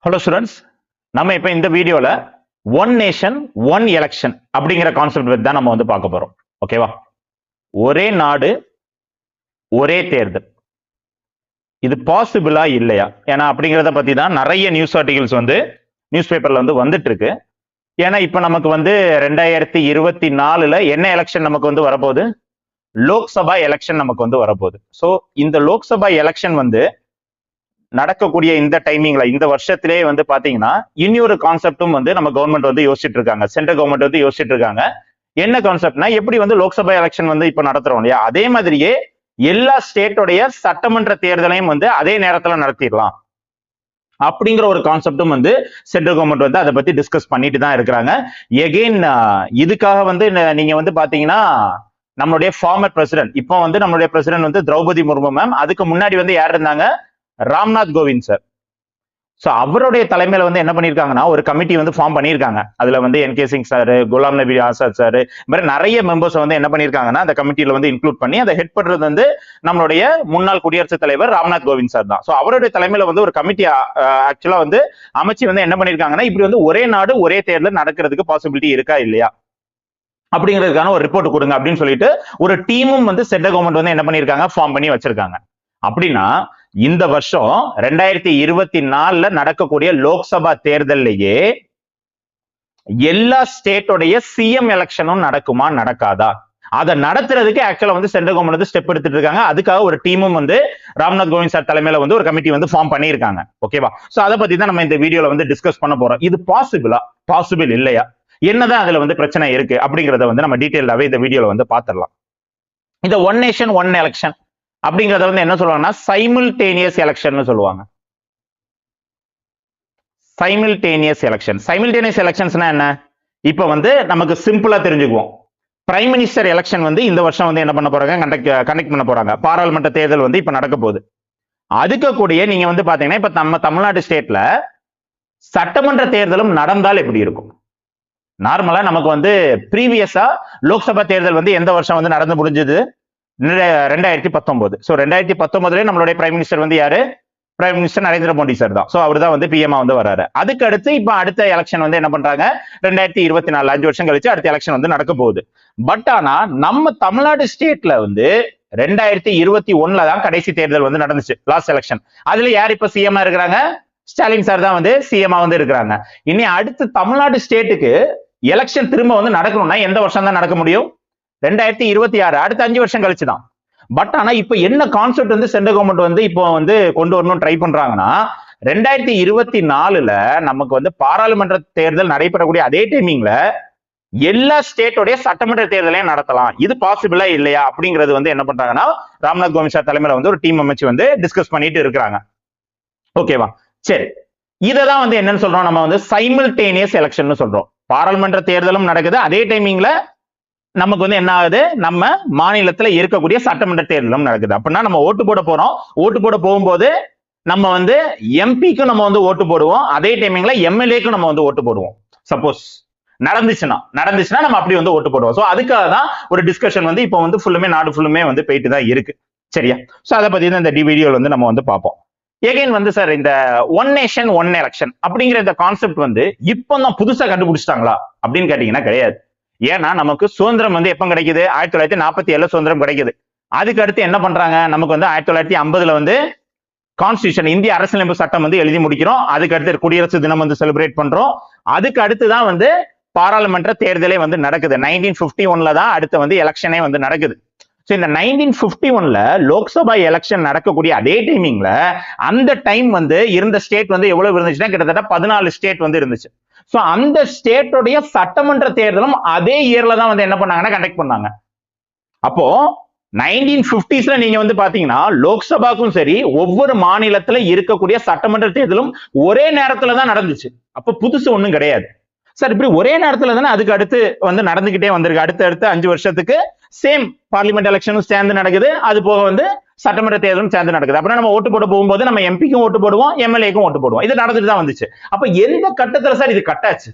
Hello students, நம்ம இப்ப இந்த வீடியோல ஒன் நேஷன் ஒன் எலெக்ஷன் அப்படிங்கிற கான்செப்ட் பத்தி தான் நம்ம வந்து பார்க்க போறோம். ஓகேவா? ஒரே நாடு ஒரே தேர்தல், இது பாசிபிளா இல்லையா? ஏன்னா அப்படிங்கிறத பத்தி தான் நிறைய நியூஸ் ஆர்டிகல்ஸ் வந்து நியூஸ் பேப்பர்ல வந்து வந்துட்டு இருக்கு. ஏன்னா இப்ப நமக்கு வந்து 2024 என்ன எலெக்ஷன் நமக்கு வந்து வரப்போகுது? லோக்சபா எலெக்ஷன் நமக்கு வந்து வரப்போகுது. ஸோ இந்த லோக்சபா எலெக்ஷன் வந்து நடக்கக்கூடிய இந்த டைமிங்ல இந்த வருஷத்திலே வந்து பாத்தீங்கன்னா இன்னொரு கான்செப்டும் வந்து நம்ம கவர்மெண்ட் வந்து யோசிச்சுட்டு இருக்காங்க. சென்ட்ரல் கவர்மெண்ட் வந்து யோசிச்சுட்டு இருக்காங்க. என்ன கான்செப்ட்னா, எப்படி வந்து லோக்சபா எலெக்ஷன் வந்து இப்ப நடத்துறோம் இல்லையா, அதே மாதிரியே எல்லா ஸ்டேட்டோடைய சட்டமன்ற தேர்தலையும் வந்து அதே நேரத்துல நடத்திடலாம் அப்படிங்கிற ஒரு கான்செப்டும் வந்து சென்ட்ரல் கவர்மெண்ட் வந்து அதை பத்தி டிஸ்கஸ் பண்ணிட்டு தான் இருக்கிறாங்க. எகெயின் இதுக்காக வந்து நீங்க வந்து பாத்தீங்கன்னா நம்மளுடைய ஃபார்மர் பிரசிடென்ட், இப்போ வந்து நம்மளுடைய பிரசிடென்ட் வந்து திரௌபதி முர்மு மேம், அதுக்கு முன்னாடி வந்து யார் இருந்தாங்க? ராம்நாத் கோவிந்த் சார். ஸோ அவருடைய தலைமையில வந்து என்ன பண்ணியிருக்காங்கன்னா ஒரு கமிட்டி வந்து ஃபார்ம் பண்ணியிருக்காங்க. அதுல வந்து N K Singh sir, Ghulam Nabi Azad sir, இந்த மாதிரி நிறைய மெம்பர்ஸ் வந்து என்ன பண்ணியிருக்காங்கன்னா அந்த கமிட்டியில வந்து இன்க்ளூட் பண்ணி அதை ஹெட் பண்றது வந்து நம்மளுடைய முன்னாள் குடியரசுத் தலைவர் ராம்நாத் கோவிந்த் சார் தான். ஸோ அவருடைய தலைமையில வந்து ஒரு கமிட்டி ஆக்சுவலா வந்து அமைச்சு வந்து என்ன பண்ணியிருக்காங்கன்னா இப்படி வந்து ஒரே நாடு ஒரே தேர்தல் நடக்கிறதுக்கு பாசிபிலிட்டி இருக்கா இல்லையா அப்படிங்கிறதுக்கான ஒரு ரிப்போர்ட் கொடுங்க அப்படின்னு சொல்லிட்டு ஒரு டீமும் வந்து சென்ட்ரல் கவர்மெண்ட் வந்து என்ன பண்ணியிருக்காங்க, ஃபார்ம் பண்ணி வச்சிருக்காங்க. அப்படின்னா இந்த வருஷம் 2024 நடக்கக்கூடிய லோக்சபா தேர்தல்லையே எல்லா ஸ்டேட்டோடைய சிஎம் எலெக்ஷனும் நடக்குமா நடக்காதா, அதை நடத்துறதுக்கு ஆக்சுவலா வந்து சென்ட்ரல் கவர்மெண்ட் வந்து ஸ்டெப் எடுத்துட்டு இருக்காங்க. அதுக்காக ஒரு டீமும் வந்து ராம்நாத் கோவிந்த் சார் தலைமையில வந்து ஒரு கமிட்டி வந்து ஃபார்ம் பண்ணியிருக்காங்க. ஓகேவா? சோ அதை பத்தி தான் நம்ம இந்த வீடியோல வந்து டிஸ்கஸ் பண்ண போறோம். இது பாசிபிளா, பாசிபிள் இல்லையா, என்னதான் அதுல வந்து பிரச்சனை இருக்கு அப்படிங்கறத வந்து நம்ம டீடைலாவே இந்த வீடியோல வந்து பாத்திரலாம். இந்த ஒன் நேஷன் ஒன் எலெக்ஷன் அப்படிங்கறத வந்து என்ன சொல்லுவாங்கன்னா சைமில்டேனியஸ் எலெக்ஷன் சொல்லுவாங்க. Simultaneous election. சைமில்டேனியஸ் எலெக்ஷன்ஸ்னா என்ன? இப்ப வந்து நமக்கு சிம்பிளா தெரிஞ்சுக்குவோம். பிரைம் மினிஸ்டர் எலெக்ஷன் வந்து இந்த வருஷம் வந்து என்ன பண்ண போறாங்க, கண்டக்ட் பண்ண போறாங்க. பாராளுமன்ற தேர்தல் வந்து இப்ப நடக்க போகுது. அதுக்கு கூடிய நீங்க வந்து பாத்தீங்கன்னா இப்ப நம்ம தமிழ்நாடு ஸ்டேட்ல சட்டமன்ற தேர்தலும் நடந்தால் எப்படி இருக்கும்? நார்மலா நமக்கு வந்து ப்ரீவியஸா லோக்சபா தேர்தல் வந்து எந்த வருஷம் வந்து நடந்து முடிஞ்சது? 2019. ஸோ 2019 நம்மளுடைய பிரைம் மினிஸ்டர் வந்து யாரு? Prime minister Narendra Modi sir தான். ஸோ அவர் தான் வந்து பிஎம்ஆ வந்து வராரு. அதுக்கு அடுத்து இப்ப அடுத்த எலெக்ஷன் வந்து என்ன பண்றாங்க, 2024 5 வருஷம் கழிச்சு அடுத்த எலெக்ஷன் வந்து நடக்க போகுது. பட் ஆனா நம்ம தமிழ்நாடு ஸ்டேட்ல வந்து 2021 தான் கடைசி தேர்தல் வந்து நடந்துச்சு, லாஸ்ட் எலெக்ஷன். அதுல யார் இப்ப சிஎம்ஆ இருக்கிறாங்க? ஸ்டாலின் சார் தான் வந்து சிஎம்ஆ வந்து இருக்கிறாங்க. இனி அடுத்து தமிழ்நாடு ஸ்டேட்டுக்கு எலெக்ஷன் திரும்ப வந்து நடக்கணும்னா எந்த வருஷம் தான் நடக்க முடியும்? 2026, அடுத்த 5 வருஷம் கழிச்சு தான். பட் ஆனா இப்ப என்ன கான்செப்ட் வந்து சென்ட்ரல் கவர்மெண்ட் வந்து இப்போ வந்து கொண்டு வரணும் ட்ரை பண்றாங்கன்னா, 2024 நமக்கு வந்து பாராளுமன்ற தேர்தல் நடைபெறக்கூடிய அதே டைமிங்ல எல்லா ஸ்டேட்டோடைய சட்டமன்ற தேர்தலையும் நடத்தலாம். இது பாசிபிளா இல்லையா அப்படிங்கிறது வந்து என்ன பண்றாங்கன்னா ராம்நாத் கோவிந்த் சார் தலைமையில வந்து ஒரு டீம் அமைச்சு வந்து டிஸ்கஸ் பண்ணிட்டு இருக்கிறாங்க. ஓகேவா? சரி, இததான் வந்து என்னன்னு சொல்றோம், நம்ம வந்து சைமில்டேனியஸ் எலெக்ஷன் சொல்றோம். பாராளுமன்ற தேர்தலும் நடக்குது, அதே டைமிங்ல நமக்கு வந்து என்ன ஆகுது, நம்ம மாநிலத்துல இருக்கக்கூடிய சட்டமன்ற தேர்தலும் நடக்குது. அப்படின்னா நம்ம ஓட்டு போட போறோம். ஓட்டு போட போகும்போது நம்ம வந்து எம்பிக்கும் நம்ம வந்து ஓட்டு போடுவோம், அதே டைமிங்ல எம்எல்ஏக்கும் நம்ம வந்து ஓட்டு போடுவோம். சப்போஸ் நடந்துச்சுன்னா நம்ம அப்படி வந்து ஓட்டு போடுவோம். ஸோ அதுக்காக தான் ஒரு டிஸ்கஷன் வந்து இப்போ வந்து ஃபுல்லுமே நாடு ஃபுல்லுமே வந்து போயிட்டு தான் இருக்கு. சரியா? ஸோ அதை பத்தி தான் இந்த வீடியோல வந்து நம்ம வந்து பார்ப்போம். எகைன் வந்து சார் இந்த ஒன் நேஷன் ஒன் எலெக்ஷன் அப்படிங்கிற இந்த கான்செப்ட் வந்து இப்போ தான் புதுசா கண்டுபிடிச்சிட்டாங்களா அப்படின்னு கேட்டீங்கன்னா கிடையாது. ஏன்னா நமக்கு சுதந்திரம் வந்து எப்ப கிடைக்குது? 1947 சுதந்திரம் கிடைக்குது. அதுக்கு அடுத்து என்ன பண்றாங்க, நமக்கு வந்து 1950 வந்து கான்ஸ்டியூஷன், இந்திய அரசியலமைப்பு சட்டம் வந்து எழுதி முடிக்கிறோம். அதுக்கு அடுத்து குடியரசு தினம் வந்து செலிப்ரேட் பண்றோம். அதுக்கு அடுத்துதான் வந்து பாராளுமன்ற தேர்தலே வந்து நடக்குது. 1951 தான் அடுத்து வந்து எலெக்ஷனே வந்து நடக்குது. ஸோ இந்த 1951 லோக்சபா எலெக்ஷன் நடக்கக்கூடிய அதே டைமிங்ல அந்த டைம் வந்து இருந்த ஸ்டேட் வந்து எவ்வளவு இருந்துச்சுன்னா கிட்டத்தட்ட 14 ஸ்டேட் வந்து இருந்துச்சு. ஸோ அந்த ஸ்டேட்டோடைய சட்டமன்ற தேர்தலும் அதே இயர்ல தான் வந்து என்ன பண்ணாங்கன்னா கண்டக்ட் பண்ணாங்க. அப்போ 1950s நீங்க வந்து பாத்தீங்கன்னா லோக்சபாக்கும் சரி ஒவ்வொரு மாநிலத்துல இருக்கக்கூடிய சட்டமன்ற தேர்தலும் ஒரே நேரத்துல தான் நடந்துச்சு. அப்ப புதுசு ஒண்ணும் கிடையாது சார். இப்படி ஒரே நேரத்துல தானே அதுக்கு அடுத்து வந்து நடந்துகிட்டே வந்திருக்கு. அடுத்த 5 வருஷத்துக்கு சேம் பார்லிமெண்ட் எலெக்ஷனும் சேர்ந்து நடக்குது, அது போக வந்து சட்டமன்ற தேர்தலும் சேர்ந்து நடக்குது. அப்புறம் நம்ம ஓட்டு போட போகும்போது நம்ம எம்பிக்கும் ஓட்டு போடுவோம், எம்எல்ஏக்கும் ஓட்டு போடுவோம். இது நடந்துட்டு தான் வந்துச்சு. அப்ப எந்த கட்டத்துல சார் இது கட்டாச்சு?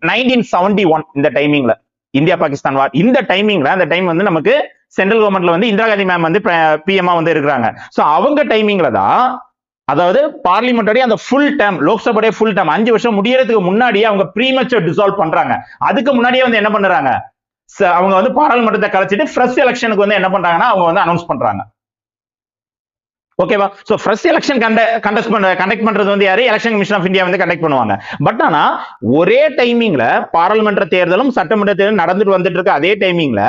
1971 இந்த டைமிங்ல இந்தியா பாகிஸ்தான் வார், இந்த டைமிங்ல அந்த டைம் வந்து நமக்கு சென்ட்ரல் கவர்மெண்ட்ல வந்து இந்திரா காந்தி மேம் வந்து பிஎம்ஆ வந்து இருக்கிறாங்க. சோ அவங்க டைமிங்ல தான் அதாவது பார்லிமெண்டோட அந்த full term, Lok Sabha full term 5 வருஷம் முடியறதுக்கு முன்னாடியே அவங்க ப்ரீமெச்சூர் டிசால்வ் பண்றாங்க. அதுக்கு முன்னாடியே வந்து என்ன பண்றாங்க, அவங்க வந்து பாராளுமன்றத்தை கலைச்சிட்டு ஃப்ரெஷ் எலெக்ஷனுக்கு வந்து என்ன பண்றாங்கன்னா அவங்க வந்து அனௌன்ஸ் பண்றாங்க. ஓகேவா? சோ ஃப்ரெஷ் எலெக்ஷன் கண்டக்ட் பண்றது வந்து யாரு, எலெக்ஷன் கமிஷன் ஆஃப் இந்தியா வந்து கண்டக்ட் பண்ணுவாங்க. பட் ஆனா ஒரே டைமிங்ல பாராளுமன்ற தேர்தலும் சட்டமன்ற தேர்தலும் நடந்துட்டு வந்துட்டு இருக்கு. அதே டைமிங்ல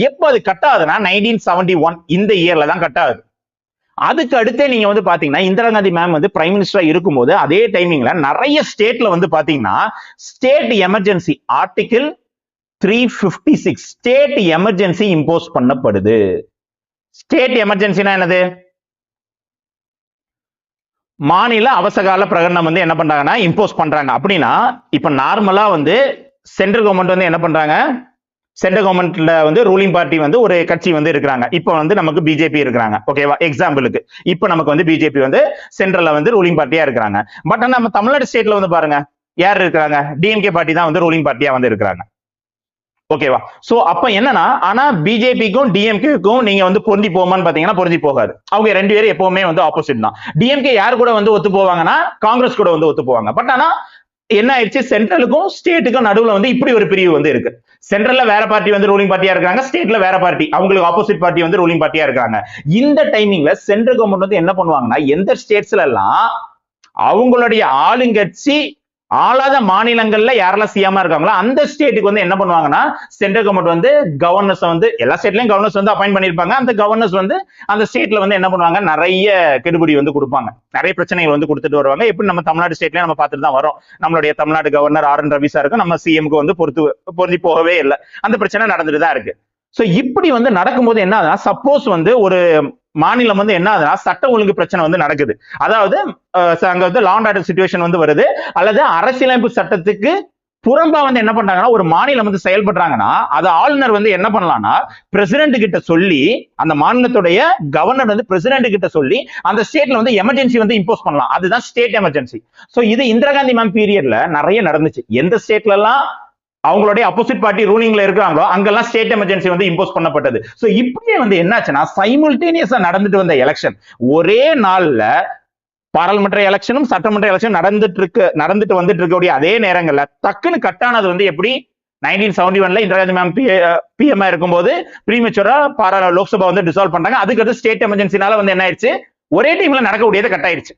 எப்ப அது கட் ஆகுதுன்னா 1971 இந்த இயர்ல தான் கட் ஆகுது. அதுக்கு அடுத்தே நீங்க வந்து பாத்தீங்கன்னா இந்திரா காந்தி மேம் வந்து பிரைம் மினிஸ்டரா இருக்கும்போது அதே டைமிங்ல நிறைய ஸ்டேட்ல வந்து பாத்தீங்கன்னா state emergency article 356 state emergency impose பண்ணப்படுது. ஸ்டேட் எமர்ஜென்சினா என்னது, மாநில அவசரகால பிரகடனம் வந்து என்ன பண்றாங்கன்னா இம்போஸ் பண்றாங்க. அப்படின்னா இப்ப நார்மலா வந்து சென்ட்ரல் கவர்மெண்ட் வந்து என்ன பண்றாங்க, சென்ட்ரல் கவர்மெண்ட்ல வந்து ரூலிங் பார்ட்டி வந்து ஒரு கட்சி வந்து இருக்கிறாங்க. இப்ப வந்து நமக்கு பிஜேபி இருக்கிறாங்க. ஓகேவா? எக்ஸாம்பிளுக்கு இப்ப நமக்கு வந்து பிஜேபி வந்து சென்ட்ரல்ல வந்து ரூலிங் பார்ட்டியா இருக்கிறாங்க. பட் ஆனா நம்ம தமிழ்நாடு ஸ்டேட்ல வந்து பாருங்க யார் இருக்கிறாங்க, டிஎம்கே பார்ட்டி தான் வந்து ரூலிங் பார்ட்டியா வந்து இருக்கிறாங்க. ஓகேவா? சோ அப்ப என்னன்னா, ஆனா பிஜேபிக்கும் டிஎம்கேக்கும் நீங்க வந்து பொருந்தி போமான்னு பாத்தீங்கன்னா பொருந்தி போகாது. அவங்க ரெண்டு பேரும் எப்பவுமே வந்து ஆப்போசிட் தான். டிஎம்கே யார் கூட வந்து ஒத்து போவாங்கன்னா காங்கிரஸ் கூட வந்து ஒத்து போவாங்க. பட் ஆனா என்ன ஆயிடுச்சு, சென்ட்ரலுக்கும் ஸ்டேட்டுக்கும் நடுவுல வந்து இப்படி ஒரு பிரிவு வந்து இருக்கு. சென்ட்ரல்ல வேற பார்ட்டி வந்து ரூலிங் பார்ட்டியா இருக்காங்க, ஸ்டேட்ல வேற பார்ட்டி, அவங்களுக்கு ஆப்போசிட் பார்ட்டி வந்து ரூலிங் பார்ட்டியா இருக்காங்க. இந்த டைமிங்ல சென்ட்ரல் கவர்மெண்ட் வந்து என்ன பண்ணுவாங்கன்னா, எந்த ஸ்டேட்ஸ்ல எல்லாம் அவங்களுடைய ஆளுங்கட்சி ஆளாத மாநிலங்கள்ல யாரெல்லாம் சிஎம்மா இருக்காங்களோ அந்த ஸ்டேட்டுக்கு வந்து என்ன பண்ணுவாங்கன்னா, சென்ட்ரல் கவர்மெண்ட் வந்து கவர்னர்ஸ் வந்து எல்லா ஸ்டேட்லயும் கவர்னர்ஸ் வந்து அப்பாயிண்ட் பண்ணிருப்பாங்க. அந்த கவர்னர்ஸ் வந்து அந்த ஸ்டேட்ல வந்து என்ன பண்ணுவாங்க, நிறைய கெடுபிடி வந்து கொடுப்பாங்க, நிறைய பிரச்சனைகள் வந்து கொடுத்துட்டு வருவாங்க. எப்படி நம்ம தமிழ்நாடு ஸ்டேட்லயே நம்ம பார்த்துட்டு தான் வரோம். நம்மளுடைய தமிழ்நாடு கவர்னர் ஆர்.என். ரவி சாருக்கும் நம்ம சிஎம்க்கு வந்து பொருந்தி போகவே இல்லை. அந்த பிரச்சனை நடந்துட்டு தான் இருக்கு. சோ இப்படி வந்து நடக்கும்போது என்ன ஆகுதுன்னா, சப்போஸ் வந்து ஒரு மாநிலம் வந்து என்ன ஆகுதுன்னா சட்ட ஒழுங்கு பிரச்சனை வந்து நடக்குது, அதாவது அங்க வந்து லா அண்ட் ஆர்டர் சிச்சுவேஷன் வந்து வருது, அல்லது அரசியலமைப்பு சட்டத்துக்கு புறம்பா வந்து என்ன பண்றாங்கன்னா ஒரு மாநிலம் வந்து செயல்படுறாங்கன்னா அது ஆளுநர் வந்து என்ன பண்ணலாம்னா பிரசிடென்ட் கிட்ட சொல்லி, அந்த மாநிலத்துடைய கவர்னர் வந்து பிரசிடென்ட் கிட்ட சொல்லி அந்த ஸ்டேட்ல வந்து எமர்ஜென்சி வந்து இம்போஸ் பண்ணலாம். அதுதான் ஸ்டேட் எமர்ஜென்சி. சோ இது இந்திரா காந்தி மேம் பீரியட்ல நிறைய நடந்துச்சு. எந்த ஸ்டேட்ல எல்லாம் அவங்களுடைய அப்போசிட் பார்ட்டி ரூலிங்ல இருக்காங்களோ அங்கெல்லாம் ஸ்டேட் எமர்ஜென்சி வந்து இம்போஸ் பண்ணப்பட்டது. சோ இப்படியே வந்து என்னாச்சுன்னா சைமல்டேனியஸா நடந்துட்டு வந்த எலெக்ஷன் ஒரே நாள்ல பாராளுமன்ற எலெக்ஷனும் சட்டமன்ற எலெக்ஷன் நடந்துட்டு வந்துட்டு இருக்கக்கூடிய அதே நேரங்கள்ல டக்குன்னு கட்டானது வந்து எப்படி 1971ல இந்திரா காந்தி மேம் பிஎம் இருக்கும்போது ப்ரீமெச்சூரா லோக்சபா வந்து டிசால்வ் பண்றாங்க. அதுக்கடுத்து ஸ்டேட் எமர்ஜென்சினால வந்து என்ன ஆயிடுச்சு, ஒரே டைம்ல நடக்கக்கூடியது கட் ஆயிடுச்சு.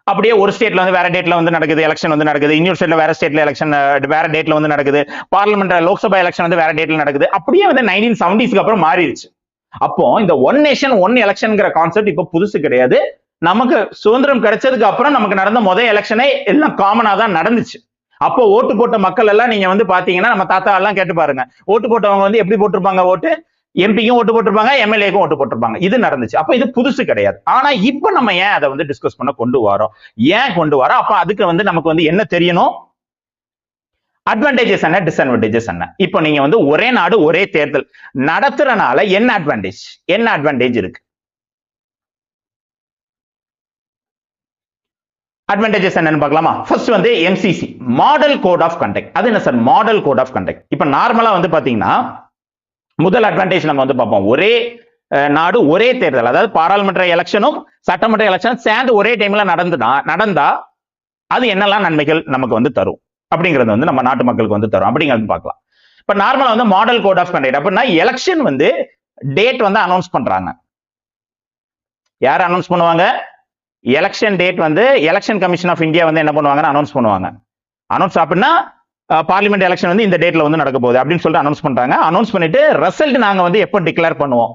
அப்படியே ஒரு ஸ்டேட்ல வந்து வேற டேட்ல வந்து நடக்குது எலெக்ஷன் வந்து நடக்குது, இன்னொரு ஸ்டேட்ல வேற ஸ்டேட்ல எலெக்ஷன் வேற டேட்ல வந்து நடக்குது, பார்லிமெண்ட் லோக்சபா எலெக்ஷன் வந்து வேற டேட்ல நடக்குது. அப்படியே வந்து 1970ஸ்க்கு அப்புறம் மாறிடுச்சு. அப்போ இந்த ஒன் நேஷன் ஒன் எலெக்ஷன்ங்கிற கான்செப்ட் இப்ப புதுசு கிடையாது. நமக்கு சுதந்திரம் கிடைச்சதுக்கு அப்புறம் நமக்கு நடந்த முதல் எலெக்ஷனே எல்லாம் காமனா தான் நடந்துச்சு. அப்போ ஓட்டு போட்ட மக்கள் எல்லாம் நீங்க வந்து பாத்தீங்கன்னா நம்ம தாத்தா எல்லாம் கேட்டு பாருங்க, ஓட்டு போட்டவங்க வந்து எப்படி போட்டிருப்பாங்க, ஓட்டு எம்பிக்கும் ஓட்டு போட்டிருப்பாங்க, எம்எல்ஏக்கும் ஓட்டு போட்டிருப்பாங்க. இது நடந்துச்சு. அப்ப இது புதுசு கிடையாது. ஆனா இப்ப நம்ம ஏன் அதை வந்து டிஸ்கஸ் பண்ண கொண்டு வரோம், ஏன் கொண்டு வரோம், அப்ப அதுக்கு வந்து நமக்கு வந்து என்ன தெரியணும், அட்வான்டேஜஸ் என்ன, டிஸ்அட்வான்டேஜஸ் என்ன. இப்போ நீங்க வந்து ஒரே நாடு ஒரே தேர்தல் நடத்துறனால என்ன அட்வான்டேஜ் இருக்கு, அட்வான்டேஜஸ் என்னன்னு பார்க்கலாமா. ஃபர்ஸ்ட் வந்து MCC model code of conduct. அது என்ன sir model code of conduct? இப்ப நார்மலா வந்து பாத்தீங்கன்னா முதல் அட்வான்டேஜ் நம்ம வந்து பார்ப்போம், ஒரே நாடு ஒரே தேர்தல், அதாவது பாராளுமன்ற எலெக்ஷனும் சட்டமன்ற எலெக்ஷனும் சேர்ந்து ஒரே டைம்ல நடந்தா அது என்னெல்லாம் நன்மைகள் நமக்கு வந்து தரும் அப்படிங்கிறது வந்து நம்ம நாட்டு மக்களுக்கு வந்து தரும் அப்படிங்கிறது பார்க்கலாம். இப்ப நார்மலா வந்து மாடல் கோட் ஆஃப் கண்டக்ட் அப்படின்னா எலெக்ஷன் வந்து டேட் வந்து அனௌன்ஸ் பண்றாங்க. யார் அனௌன்ஸ் பண்ணுவாங்க, எலெக்ஷன் டேட் வந்து எலெக்ஷன் கமிஷன் ஆஃப் இந்தியா வந்து என்ன பண்ணுவாங்கன்னு அனௌன்ஸ் பண்ணுவாங்க. அனௌன்ஸ் அப்படின்னா பார்லிமெண்ட் எலெக்ஷன் வந்து இந்த டேட்ல வந்து நடக்க போகுது அப்படின்னு சொல்லிட்டு அனௌன்ஸ் பண்றாங்க. அனௌன்ஸ் பண்ணிட்டு ரிசல்ட் நாங்க வந்து எப்போ டிக்ளேர் பண்ணுவோம்,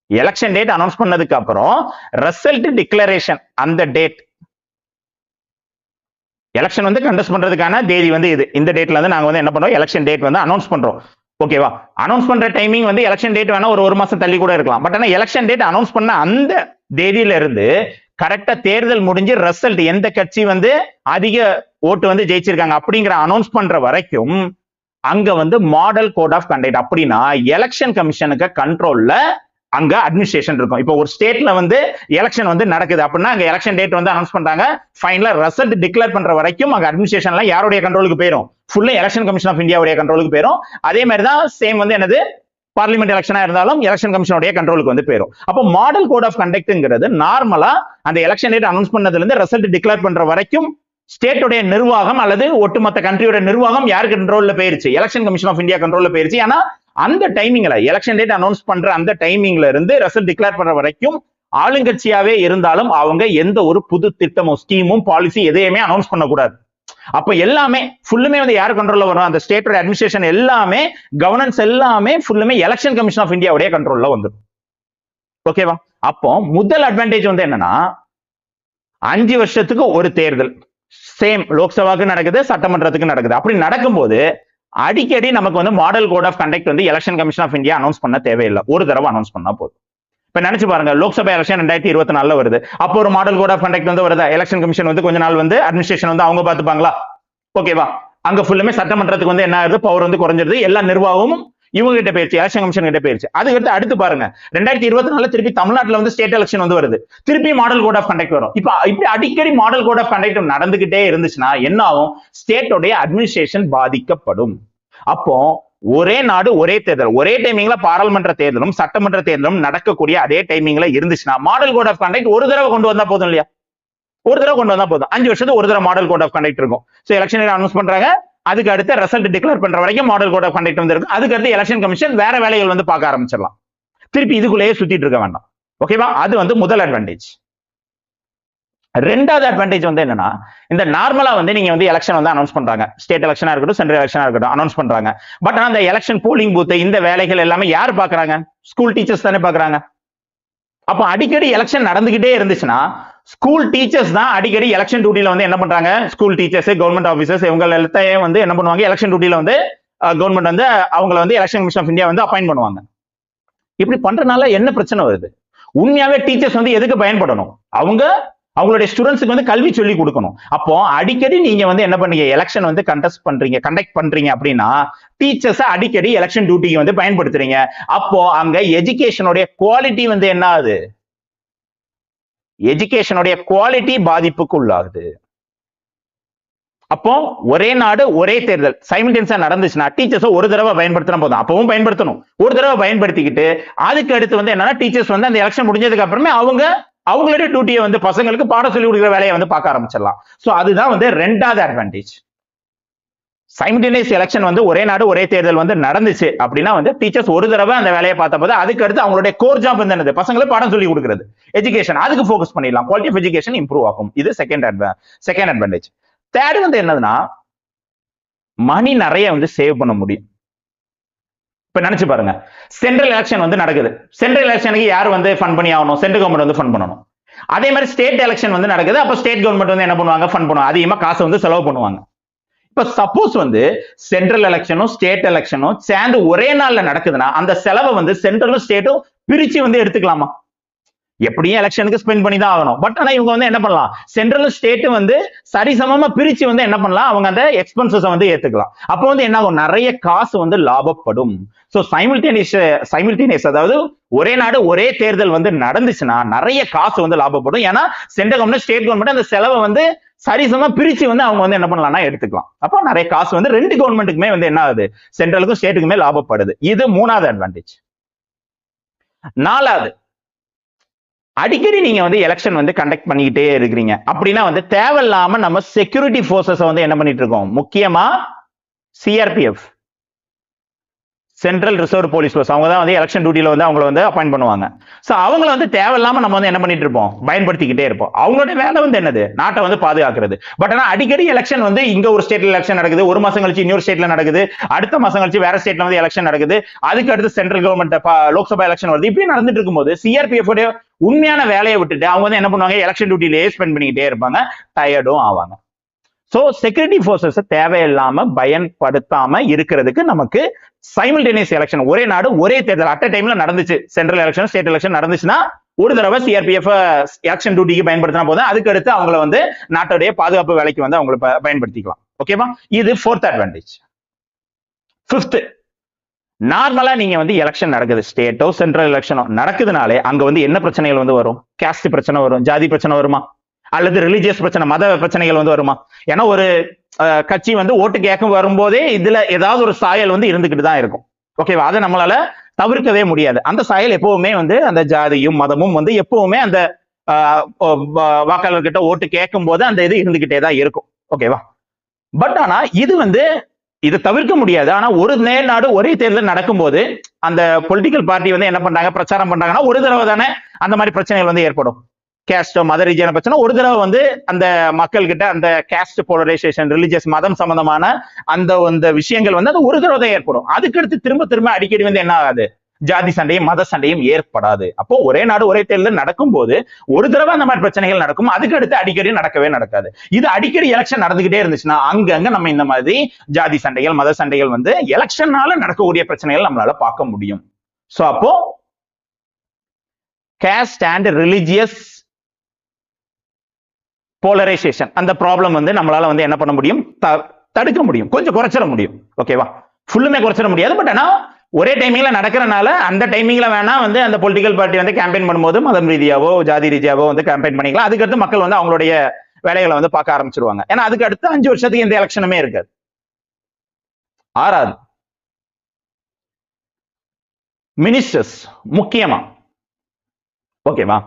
எலெக்ஷன் டேட் அனௌன்ஸ் பண்ணதுக்கு அப்புறம் ரிசல்ட் டிக்ளரேஷன், அந்த டேட் எலெக்ஷன் வந்து கண்டஸ்ட் பண்றதுக்கான தேதி வந்து இது, இந்த டேட்ல வந்து நாங்க வந்து என்ன பண்றோம், எலெக்ஷன் டேட் வந்து அனௌன்ஸ் பண்றோம். ஓகேவா? அனௌன்ஸ் பண்ற டைமிங் வந்து எலெக்ஷன் டேட் வேணா ஒரு மாசம் தள்ளி கூட இருக்கலாம். பட் ஆனா எலெக்ஷன் டேட் அனௌன்ஸ் பண்ண அந்த தேதியில இருந்து கரெக்டா தேர்தல் முடிஞ்சு ரிசல்ட் எந்த கட்சி வந்து அதிக ஓட்டு வந்து ஜெயிச்சிருக்காங்க அப்படிங்கிற அனௌன்ஸ் பண்ற வரைக்கும் அங்க வந்து மாடல் கோட் ஆஃப் கண்டக்ட். அப்படின்னா எலெக்ஷன் கமிஷனுக்கு கண்ட்ரோல்ல அங்க அட்மினிஸ்ட்ரேஷன் இருக்கும். இப்போ ஒரு ஸ்டேட்ல வந்து எலெக்ஷன் வந்து நடக்குது அப்படின்னா அங்க எலெக்ஷன் டேட் வந்து அனௌன்ஸ் பண்றாங்க, ஃபைனலா ரிசல்ட் டிக்ளேர் பண்ற வரைக்கும் அங்க அட்மினிஸ்ட்ரேஷன்ல யாருடைய கண்ட்ரோலுக்கு போயிடும், ஃபுல்லா எலெக்ஷன் கமிஷன் ஆஃப் இந்தியாவுடைய கண்ட்ரோலுக்கு போயிடும். அதே மாதிரி தான் சேம் வந்து என்னது பார்லிமெண்ட் எலெக்ஷனா இருந்தாலும் எலெக்ஷன் கமிஷனுடைய கண்ட்ரோலுக்கு வந்து போயிடும். அப்போ மாடல் கோட் ஆஃப் கண்டக்ட்ங்கிறது நார்மலா அந்த எலெக்ஷன் டேட் அனௌன்ஸ் பண்ணதுல இருந்து ரிசல்ட் டிக்ளேர் பண்ற வரைக்கும் ஸ்டேட்டோட நிர்வாகம் அல்லது ஒட்டுமொத்த கண்ட்ரியோட நிர்வாகம் யாருக்கு கண்ட்ரோல்ல போயிருச்சு? எலெக்ஷன் கமிஷன் ஆஃப் இந்தியா கண்ட்ரோல்ல போயிருச்சு. ஆனா அந்த டைமிங்ல எலெக்ஷன் டேட் அனௌன்ஸ் பண்ற அந்த டைமிங்ல இருந்து ரிசல்ட் டிக்ளேர் பண்ற வரைக்கும் ஆளுங்கட்சியாவே இருந்தாலும் அவங்க எந்த ஒரு புது திட்டமோ ஸ்கீமும் பாலிசி எதையுமே அனௌன்ஸ் பண்ணக்கூடாது. அப்ப எல்லாமே ஃபுல்லுமே வந்து யார் கண்ட்ரோல்ல வரும்? அந்த ஸ்டேட்டோட அட்மினிஸ்ட்ரேஷன் எல்லாமே, கவர்னன்ஸ் எல்லாமே ஃபுல்லுமே எலெக்ஷன் கமிஷன் ஆஃப் இந்தியாவுடைய கண்ட்ரோல்ல வந்துடும். ஓகேவா? அப்போ முதல் அட்வான்டேஜ் வந்து என்னன்னா 5 வருஷத்துக்கு ஒரு தேர்தல், சேம் லோக்சபாவுக்கு நடக்குது, சட்டமன்றத்துக்கு நடக்குது. அப்படி நடக்கும்போது அடிக்கடி நமக்கு வந்து மாடல் கோட் ஆஃப் கண்டக்ட் வந்து election commission of India announce பண்ண தேவையில்லை, ஒரு தடவை அனௌன்ஸ் பண்ணா போதும். இப்ப நினைச்சு பாருங்க, லோக்சபா எலெக்ஷன் 2024 வருது. அப்போ ஒரு மாடல் கோட் ஆஃப் கண்டக்ட் வந்து வருதா? எலெக்ஷன் கமிஷன் வந்து கொஞ்ச நாள் வந்து அட்மினிஸ்ட்ரேஷன் வந்து அவங்க பாத்துப்பாங்களா? ஓகேவா? அங்க ஃபுல்லுமே சட்டமன்றத்துக்கு வந்து என்ன ஆகுது? பவர் வந்து குறைஞ்சிருது. எல்லா நிர்வாகமும் இவங்க கிட்ட போயிருச்சு, எலெக்ஷன் கமிஷன் கிட்ட போயிருச்சு. அதுக்கு அடுத்து பாருங்க 2024 திருப்பி தமிழ்நாட்டுல வந்து ஸ்டேட் எலெக்ஷன் வந்து வருது, திருப்பி மாடல் கோட் ஆஃப் கண்டக்ட் வரும். இப்ப இப்படி அடிக்கடி மாடல் கோட் ஆஃப் கண்டக்ட் நடந்துகிட்டே இருந்துச்சுன்னா என்ன ஆகும்? ஸ்டேட்டோடைய அட்மினிஸ்ட்ரேஷன் பாதிக்கப்படும். அப்போ ஒரே நாடு ஒரே தேர்தல், ஒரே டைமிங்ல பாராளுமன்ற தேர்தலும் சட்டமன்ற தேர்தலும் நடக்கக்கூடிய அதே டைமிங்ல இருந்துச்சுன்னா மாடல் கோட் ஆஃப் கண்டக்ட் ஒரு தடவை கொண்டு வந்தா போதும் இல்லையா? ஒரு தடவை கொண்டு வந்தா போதும். 5 வருஷத்துக்கு ஒரு தடவை மாடல் கோட் ஆஃப் கண்டக்ட் இருக்கும். சோ எலெக்ஷன் அனௌன்ஸ் பண்றாங்க, அதுக்கு அடுத்து ரிசல்ட் டிக்ளேர் பண்ற வரைக்கும் மாடல் கோட் ஆஃப் கண்டக்ட் வந்து இருக்கும். அதுக்கு அடுத்து எலெக்ஷன் கமிஷன் வேற வேலைகள் வந்து பார்க்க ஆரம்பிச்சிடலாம். திருப்பி இதுக்குள்ளேயே சுத்திட்டு இருக்க வேண்டாம். ஓகேவா? அது வந்து முதல் அட்வான்டேஜ். ரெண்டாவது அட்வான்டேஜ் வந்து என்னன்னா, இந்த நார்மலா வந்து நீங்க வந்து எலெக்ஷன் வந்து அனௌன்ஸ் பண்றாங்க, ஸ்டேட் எலெக்ஷனா இருக்கட்டும் சென்ட்ரல் எலெக்ஷனா இருக்கட்டும் அனௌன்ஸ் பண்றாங்க. பட் ஆனா அந்த எலெக்ஷன் போலிங் பூத் இந்த வேலைகள் எல்லாமே யார் பாக்குறாங்க? ஸ்கூல் டீச்சர்ஸ் தானே பாக்குறாங்க. அப்ப அடிக்கடி எலெக்ஷன் நடந்துகிட்டே இருந்துச்சுன்னா ஸ்கூல் டீச்சர்ஸ் தான் அடிக்கடி எலெக்ஷன் டியூட்டில வந்து என்ன பண்றாங்க? ஸ்கூல் டீச்சர்ஸ், கவர்மெண்ட் ஆபீசர்ஸ் இவங்க எல்லாத்தையும் வந்து என்ன பண்ணுவாங்க? எலெக்ஷன் டியூட்டில வந்து கவர்மெண்ட் வந்து அவங்கள வந்து எலெக்ஷன் கமிஷன் ஆஃப் இந்தியா வந்து அப்பாயிண்ட் பண்ணுவாங்க. இப்படி பண்றதுனால என்ன பிரச்சனை வருது? உண்மையாவே டீச்சர்ஸ் வந்து எதுக்கு பயன்படணும்? அவங்களுடைய ஸ்டூடெண்ட்ஸ்க்கு வந்து கல்வி சொல்லி கொடுக்கணும். அப்போ அடிக்கடி நீங்க வந்து என்ன பண்ணீங்க? எலெக்ஷன் வந்து கண்டக்ட் பண்றீங்க அப்படின்னா டீச்சர்ஸ் அடிக்கடி எலெக்ஷன் டியூட்டிக்கு வந்து பயன்படுத்துறீங்க. அப்போ அங்க எஜுகேஷனுடைய குவாலிட்டி வந்து என்ன ஆகுது? எஜுகேஷனுடைய குவாலிட்டி பாதிப்புக்கு உள்ளாகுது. அப்போ ஒரே நாடு ஒரே தேர்தல் சைமல்டேனியஸா நடந்துச்சுன்னா டீச்சர்ஸ் ஒரு தடவை பயன்படுத்தினா போதும். அப்பவும் பயன்படுத்தணும். ஒரு தடவை பயன்படுத்திக்கிட்டு அதுக்கு அடுத்து வந்து என்னன்னா டீச்சர்ஸ் வந்து அந்த எலெக்ஷன் முடிஞ்சதுக்கு அப்புறமே அவங்களுடைய டியூட்டியை வந்து பசங்களுக்கு பாடம் சொல்லி கொடுக்குற வேலையை வந்து பார்க்க ஆரம்பிச்சிடலாம். சோ அதுதான் வந்து ரெண்டாவது அட்வான்டேஜ். சைமல்டேனியஸ் எலெக்ஷன் வந்து ஒரே நாடு ஒரே தேர்தல் வந்து நடந்துச்சு அப்படின்னா வந்து டீச்சர்ஸ் ஒரு தடவை அந்த வேலையை பார்த்த போது அதுக்கு அடுத்து அவங்களுடைய கோர் ஜாப் வந்து என்னது? பசங்களுக்கு பாடம் சொல்லி கொடுக்குறது, எஜுகேஷன். அதுக்கு ஃபோக்கஸ் பண்ணிடலாம். குவாலிட்டி ஆஃப் எஜுகேஷன் இம்ப்ரூவ் ஆகும். இது செகண்ட் அட்வான்டேஜ். தேர்ட் வந்து என்னதுன்னா, மணி நிறைய வந்து சேவ் பண்ண முடியும். இப்ப நினைச்சு பாருங்க, சென்ட்ரல் எலெக்ஷன் வந்து நடக்குது. சென்ட்ரல் எலெக்ஷனுக்கு யார் வந்து ஃபண்ட் பண்ணி ஆகணும்? சென்ட்ரல் கவர்மெண்ட் வந்து ஃபண்ட் பண்ணணும். அதே மாதிரி ஸ்டேட் எலெக்ஷன் வந்து நடக்குது. அப்ப ஸ்டேட் கவர்மெண்ட் வந்து என்ன பண்ணுவாங்க? ஃபண்ட் பண்ணுவாங்க, அதிகமா காசு வந்து செலவு பண்ணுவாங்க. இப்ப சப்போஸ் வந்து சென்ட்ரல் எலெக்ஷனும் ஸ்டேட் எலெக்ஷனும் சேர்ந்து ஒரே நாள்ல நடக்குதுன்னா அந்த செலவை வந்து சென்ட்ரலும் ஸ்டேட்டும் பிரிச்சு வந்து எடுத்துக்கலாமா? எப்படியும் எலெக்ஷனுக்கு ஸ்பெண்ட் பண்ணி தான் ஆகணும். பட் ஆனா இவங்க வந்து என்ன பண்ணலாம்? சென்ட்ரல் ஸ்டேட்டும் வந்து சரிசமமா பிரிச்சு வந்து என்ன பண்ணலாம்? அவங்க அந்த எக்ஸ்பென்சஸ் வந்து ஏத்துக்கலாம். அப்போ வந்து என்ன ஆகும்? நிறைய காசு வந்து லாபப்படும். சோ சைமல்டேனியஸ் அதாவது ஒரே நாடு ஒரே தேர்தல் வந்து நடந்துச்சுன்னா நிறைய காசு வந்து லாபப்படும். ஏன்னா சென்ட்ரல் கவர்மெண்ட் ஸ்டேட் கவர்மெண்ட் அந்த செலவை வந்து சரிசமா பிரிச்சு வந்து அவங்க வந்து என்ன பண்ணலாம்னா எடுத்துக்கலாம். அப்போ நிறைய காசு வந்து ரெண்டு கவர்மெண்ட்டுக்குமே வந்து என்ன ஆகுது? சென்ட்ரலுக்கும் ஸ்டேட்டுக்குமே லாபப்படுது. இது மூணாவது அட்வான்டேஜ். நாலாவது, அடிக்கடி நீங்க வந்து எலெக்ஷன் வந்து கண்டக்ட் பண்ணிக்கிட்டே இருக்கிறீங்க அப்படின்னா வந்து தேவையில்லாம நம்ம செக்யூரிட்டி போர்சஸ் வந்து என்ன பண்ணிட்டு இருக்கோம்? முக்கியமா CRPF, central reserve police force, அவங்க தான் வந்து எலெக்ஷன் டியூட்டில வந்து அவங்களை வந்து அப்பாயிண்ட் பண்ணுவாங்க. சோ அவங்கள வந்து தேவையில்லாம நம்ம வந்து என்ன பண்ணிட்டு இருப்போம்? பயன்படுத்திக்கிட்டே இருப்போம். அவங்களோட வேலை வந்து என்னது? நாட்டை வந்து பாதுகாக்கிறது. பட் ஆனா அடிக்கடி எலெக்ஷன் வந்து இங்க ஒரு ஸ்டேட்ல எலெக்ஷன் நடக்குது, ஒரு மாசம் கழிச்சு இன்னொரு ஸ்டேட்ல நடக்குது, அடுத்த மாசம் கழிச்சு வேற ஸ்டேட்ல வந்து எலெக்ஷன் நடக்குது, அதுக்கு அடுத்து சென்ட்ரல் கவர்மெண்ட் லோக்சபா எலெக்ஷன் வருது. இப்படி நடந்துட்டு இருக்கும்போது சிஆர்பிஎஃப் உடைய உண்மையான வேலையை விட்டுட்டு அவங்க வந்து என்ன பண்ணுவாங்க? எலெக்ஷன் டியூட்டிலேயே ஸ்பெண்ட் பண்ணிக்கிட்டே இருப்பாங்க, டயர்டும் ஆவாங்க. சோ செக்யூரிட்டி போர்சஸ் தேவையில்லாம பயன்படுத்தாம இருக்கிறதுக்கு நமக்கு சைமல்டேனியஸ் எலெக்ஷன், ஒரே நாடு ஒரே தேர்தல் அட் டைம்ல நடந்துச்சு, சென்ட்ரல் எலெக்ஷன் ஸ்டேட் எலெக்ஷன் நடந்துச்சுன்னா ஒரு தடவை சிஆர்பிஎஃப் எலெக்ஷன் டியூட்டிக்கு பயன்படுத்தினா போதும். அதுக்கு அடுத்து அவங்கள வந்து நாட்டுடைய பாதுகாப்பு வேலைக்கு வந்து அவங்களை பயன்படுத்திக்கலாம். ஓகேவா? இது ஃபோர்த் அட்வான்டேஜ். ஃபிஃப்த், நார்மலா நீங்க வந்து எலெக்ஷன் நடக்குது, ஸ்டேட்டோ சென்ட்ரல் எலெக்ஷனோ நடக்குதுனாலே அங்க வந்து என்ன பிரச்சனைகள் வந்து வரும்? காஸ்ட் பிரச்சனை வரும், ஜாதி பிரச்சனை வருமா, அல்லது ரிலிஜியஸ் பிரச்சனை, மத பிரச்சனைகள் வந்து வருமா? ஏன்னா ஒரு கட்சி வந்து ஓட்டு கேட்க வரும்போதே இதுல ஏதாவது ஒரு சாயல் வந்து இருந்துகிட்டு தான் இருக்கும். ஓகேவா? அதை நம்மளால தவிர்க்கவே முடியாது. அந்த சாயல் எப்பவுமே வந்து அந்த ஜாதியும் மதமும் வந்து எப்பவுமே அந்த வாக்காளர்கிட்ட ஓட்டு கேட்கும் போது அந்த இது இருந்துகிட்டே தான் இருக்கும். ஓகேவா? பட் ஆனா இது வந்து இதை தவிர்க்க முடியாது. ஆனா ஒரு நாடு ஒரே தேர்தல் நடக்கும்போது அந்த பொலிட்டிக்கல் பார்ட்டி வந்து என்ன பண்றாங்க, பிரச்சாரம் பண்றாங்கன்னா ஒரு தடவை தானே அந்த மாதிரி பிரச்சனைகள் வந்து ஏற்படும். கேஸ்டோ மத ரீதியான பிரச்சனை ஒரு தடவை வந்து அந்த மக்கள் கிட்ட அந்த கேஸ்ட் போலரைசேஷன், ரிலிஜியஸ் மதம் சம்பந்தமான அந்த விஷயங்கள் வந்து அது ஒரு தடவை தான் ஏற்படும். அதுக்கடுத்து திரும்ப திரும்ப அடிக்கடி வந்து என்ன ஆகாது, ஜாதி சண்டையும் மத சண்டையும் ஏற்படாது. அப்போ ஒரே நாடு ஒரே தேர்தல் நடக்கும் போது ஒரு தடவை அந்த மாதிரி பிரச்சனைகள் நடக்கும். அதுக்கு அடுத்து அடிக்கடி நடக்கவே நடக்காது. இது அடிக்கடி எலெக்ஷன் நடந்துகிட்டே இருந்துச்சுன்னா அங்கங்க நம்ம இந்த மாதிரி ஜாதி சண்டைகள் மத சண்டைகள் வந்து எலெக்ஷனால நடக்கக்கூடிய பிரச்சனைகள் நம்மளால பார்க்க முடியும். சோ அப்போ caste and religious போலரைசேஷன் அந்த ப்ராப்ளம் வந்து நம்மளால வந்து என்ன பண்ண முடியும், தடுக்க முடியும், கொஞ்சம் குறைச்சிட முடியும். ஓகேவா? ஃபுல்லுமே குறைச்சிட முடியாது. பட் ஆனா ஒரே டைமிங்ல நடக்கிறனால அந்த டைமிங்ல வேணா வந்து அந்த பொலிட்டிக்கல் பார்ட்டி வந்து கேம்பெயின் பண்ணும்போது மதம் ரீதியாவோ ஜாதி ரீதியாவோ வந்து கேம்பெயின் பண்ணிக்கலாம். அதுக்கடுத்து மக்கள் வந்து அவங்களுடைய வேலைகளை வந்து பார்க்க ஆரம்பிச்சிருவாங்க. ஏன்னா அதுக்கு அடுத்து 5 வருஷத்துக்கு எந்த எலெக்ஷனுமே இருக்காது. 6வது மினிஸ்டர்ஸ் முக்கியமா. ஓகேவா?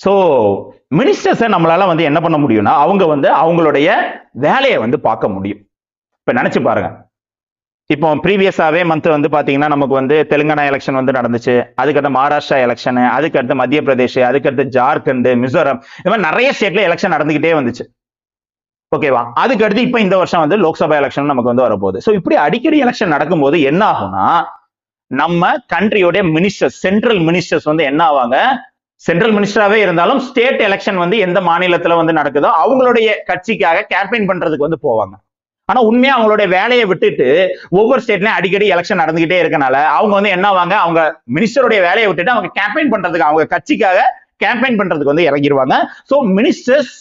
சோ மினிஸ்டர்ஸ் நம்மளால வந்து என்ன பண்ண முடியும்னா அவங்க வந்து அவங்களுடைய வேலையை வந்து பார்க்க முடியும். இப்ப நினைச்சு பாருங்க, இப்போ ப்ரீவியஸாவே மந்த் வந்து பாத்தீங்கன்னா நமக்கு வந்து தெலுங்கானா எலெக்ஷன் வந்து நடந்துச்சு, அதுக்கடுத்து மகாராஷ்டிரா எலெக்ஷன், அதுக்கடுத்து மத்திய பிரதேஷ், அதுக்கடுத்து ஜார்க்கண்ட், மிசோரம், இந்த மாதிரி நிறைய ஸ்டேட்ல எலெக்ஷன் நடந்துகிட்டே வந்துச்சு. ஓகேவா? அதுக்கடுத்து இப்ப இந்த வருஷம் வந்து லோக்சபா எலெக்ஷன் நமக்கு வந்து வரப்போகுது. சோ இப்படி அடிக்கடி எலெக்ஷன் நடக்கும்போது என்ன ஆகும்னா நம்ம கண்ட்ரியோட மினிஸ்டர்ஸ், சென்ட்ரல் மினிஸ்டர்ஸ் வந்து என்ன ஆவாங்க, சென்ட்ரல் மினிஸ்டராவே இருந்தாலும் ஸ்டேட் எலெக்ஷன் வந்து எந்த மாநிலத்துல வந்து நடக்குதோ அவங்களுடைய கட்சிக்காக கேம்பெயின் பண்றதுக்கு வந்து போவாங்க. ஆனா உண்மையா அவங்களுடைய வேலையை விட்டுட்டு ஒவ்வொரு ஸ்டேட்லயும் அடிக்கடி எலெக்ஷன் நடந்துகிட்டே இருக்கனால அவங்க வந்து என்ன ஆவாங்க, அவங்க மினிஸ்டருடைய வேலையை விட்டுட்டு அவங்க கேம்பெயின் பண்றதுக்கு, அவங்க கட்சிக்காக கேம்பெயின் பண்றதுக்கு வந்து இறங்கிடுவாங்க. சோ மினிஸ்டர்ஸ்